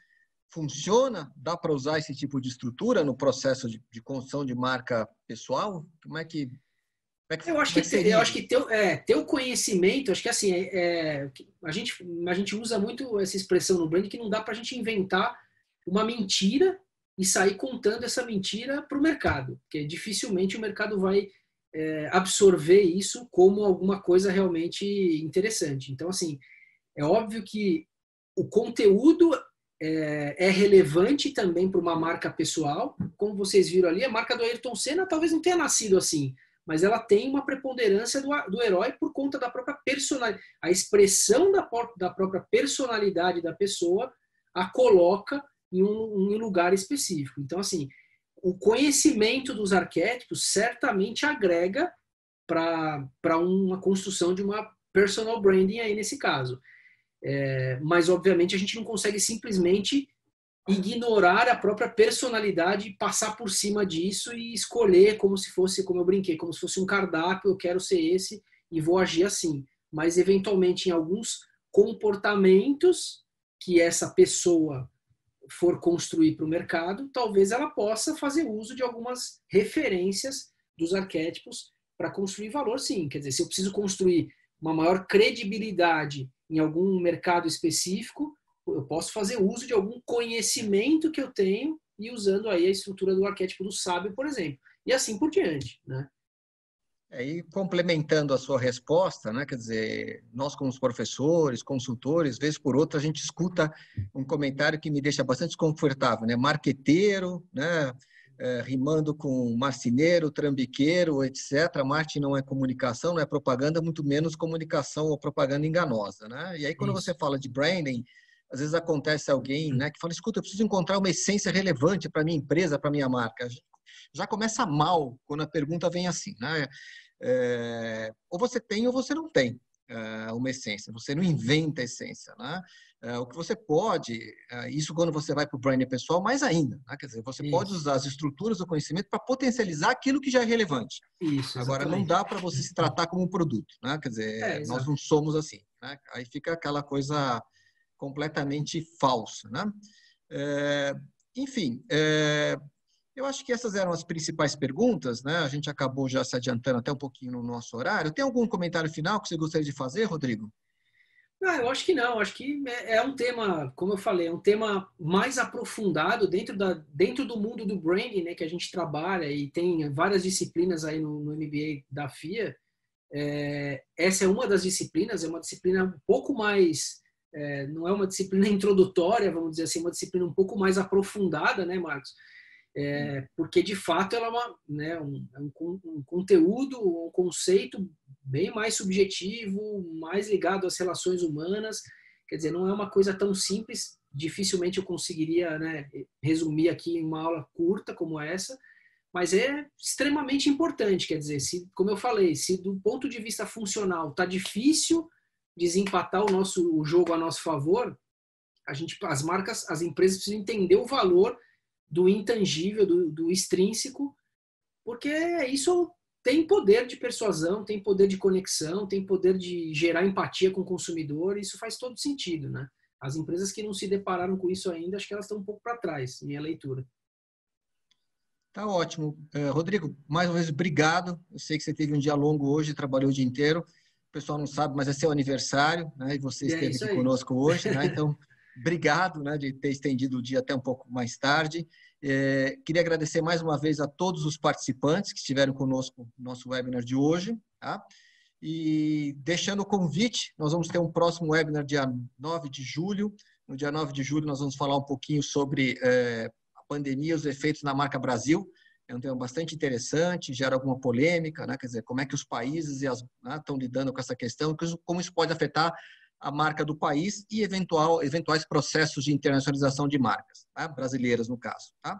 Funciona? Dá para usar esse tipo de estrutura no processo de construção de marca pessoal? Como é que eu acho que ter o conhecimento, acho que assim, a gente usa muito essa expressão no branding que não dá para a gente inventar uma mentira e sair contando essa mentira para o mercado, porque dificilmente o mercado vai absorver isso como alguma coisa realmente interessante. Então, assim, é óbvio que o conteúdo é relevante também para uma marca pessoal. Como vocês viram ali, a marca do Ayrton Senna talvez não tenha nascido assim, mas ela tem uma preponderância do herói por conta da própria personalidade. A expressão da própria personalidade da pessoa a coloca em um lugar específico. Então, assim, o conhecimento dos arquétipos certamente agrega para uma construção de uma personal branding aí nesse caso. Mas, obviamente, a gente não consegue simplesmente ignorar a própria personalidade e passar por cima disso e escolher como se fosse, como eu brinquei, como se fosse um cardápio, eu quero ser esse e vou agir assim. Mas, eventualmente, em alguns comportamentos que essa pessoa for construir para o mercado, talvez ela possa fazer uso de algumas referências dos arquétipos para construir valor, sim. Quer dizer, se eu preciso construir uma maior credibilidade em algum mercado específico, eu posso fazer uso de algum conhecimento que eu tenho e usando aí a estrutura do arquétipo do sábio, por exemplo. E assim por diante, né? E complementando a sua resposta, né, quer dizer, nós como professores, consultores, vez por outra a gente escuta um comentário que me deixa bastante desconfortável, né, marqueteiro, né, rimando com marceneiro, trambiqueiro, etc. Marketing não é comunicação, não é propaganda, muito menos comunicação ou propaganda enganosa, né? E aí quando você fala de branding, às vezes acontece alguém, né, que fala, escuta, eu preciso encontrar uma essência relevante para minha empresa, para minha marca. Já começa mal quando a pergunta vem assim, né? Ou você tem ou você não tem uma essência, você não inventa a essência, né? O que você pode, isso quando você vai para o branding pessoal, mais ainda, né? Quer dizer, você pode usar as estruturas do conhecimento para potencializar aquilo que já é relevante. Isso, agora, não dá para você se tratar como um produto, né? Quer dizer, nós não somos assim, né? Aí fica aquela coisa completamente falsa, né? Enfim, eu acho que essas eram as principais perguntas, né? A gente acabou já se adiantando até um pouquinho no nosso horário. Tem algum comentário final que você gostaria de fazer, Rodrigo? Não, eu acho que não. Acho que é um tema, como eu falei, é um tema mais aprofundado dentro do mundo do branding, né? Que a gente trabalha e tem várias disciplinas aí no MBA da FIA. Essa é uma das disciplinas, é uma disciplina um pouco mais... não é uma disciplina introdutória, vamos dizer assim, uma disciplina um pouco mais aprofundada, né, Marcos? Porque de fato ela é um conteúdo, um conceito bem mais subjetivo, mais ligado às relações humanas. Quer dizer, não é uma coisa tão simples, dificilmente eu conseguiria, né, resumir aqui em uma aula curta como essa, mas é extremamente importante. Quer dizer, como eu falei, se do ponto de vista funcional está difícil desempatar o jogo a nosso favor, as marcas, as empresas precisam entender o valor do intangível, do extrínseco, porque isso tem poder de persuasão, tem poder de conexão, tem poder de gerar empatia com o consumidor, e isso faz todo sentido, né? As empresas que não se depararam com isso ainda, acho que elas estão um pouco para trás, minha leitura. Tá ótimo. Rodrigo, mais uma vez, obrigado. Eu sei que você teve um dia longo hoje, trabalhou o dia inteiro. O pessoal não sabe, mas é seu aniversário, né? E você esteve aqui conosco hoje, né? Então, obrigado, né, de ter estendido o dia até um pouco mais tarde. Queria agradecer mais uma vez a todos os participantes que estiveram conosco no nosso webinar de hoje. Tá? E deixando o convite, nós vamos ter um próximo webinar dia 9 de julho. No dia 9 de julho nós vamos falar um pouquinho sobre a pandemia, os efeitos na marca Brasil. É um tema bastante interessante, gera alguma polêmica, né? Quer dizer, como é que os países estão lidando com essa questão, como isso pode afetar a marca do país e eventuais processos de internacionalização de marcas, tá? Brasileiras, no caso. Tá?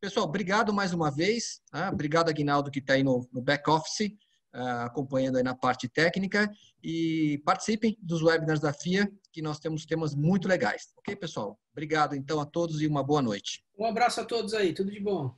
Pessoal, obrigado mais uma vez. Tá? Obrigado, Aguinaldo, que está aí no back-office, acompanhando aí na parte técnica. E participem dos webinars da FIA, que nós temos temas muito legais. Ok, pessoal? Obrigado, então, a todos e uma boa noite. Um abraço a todos aí. Tudo de bom.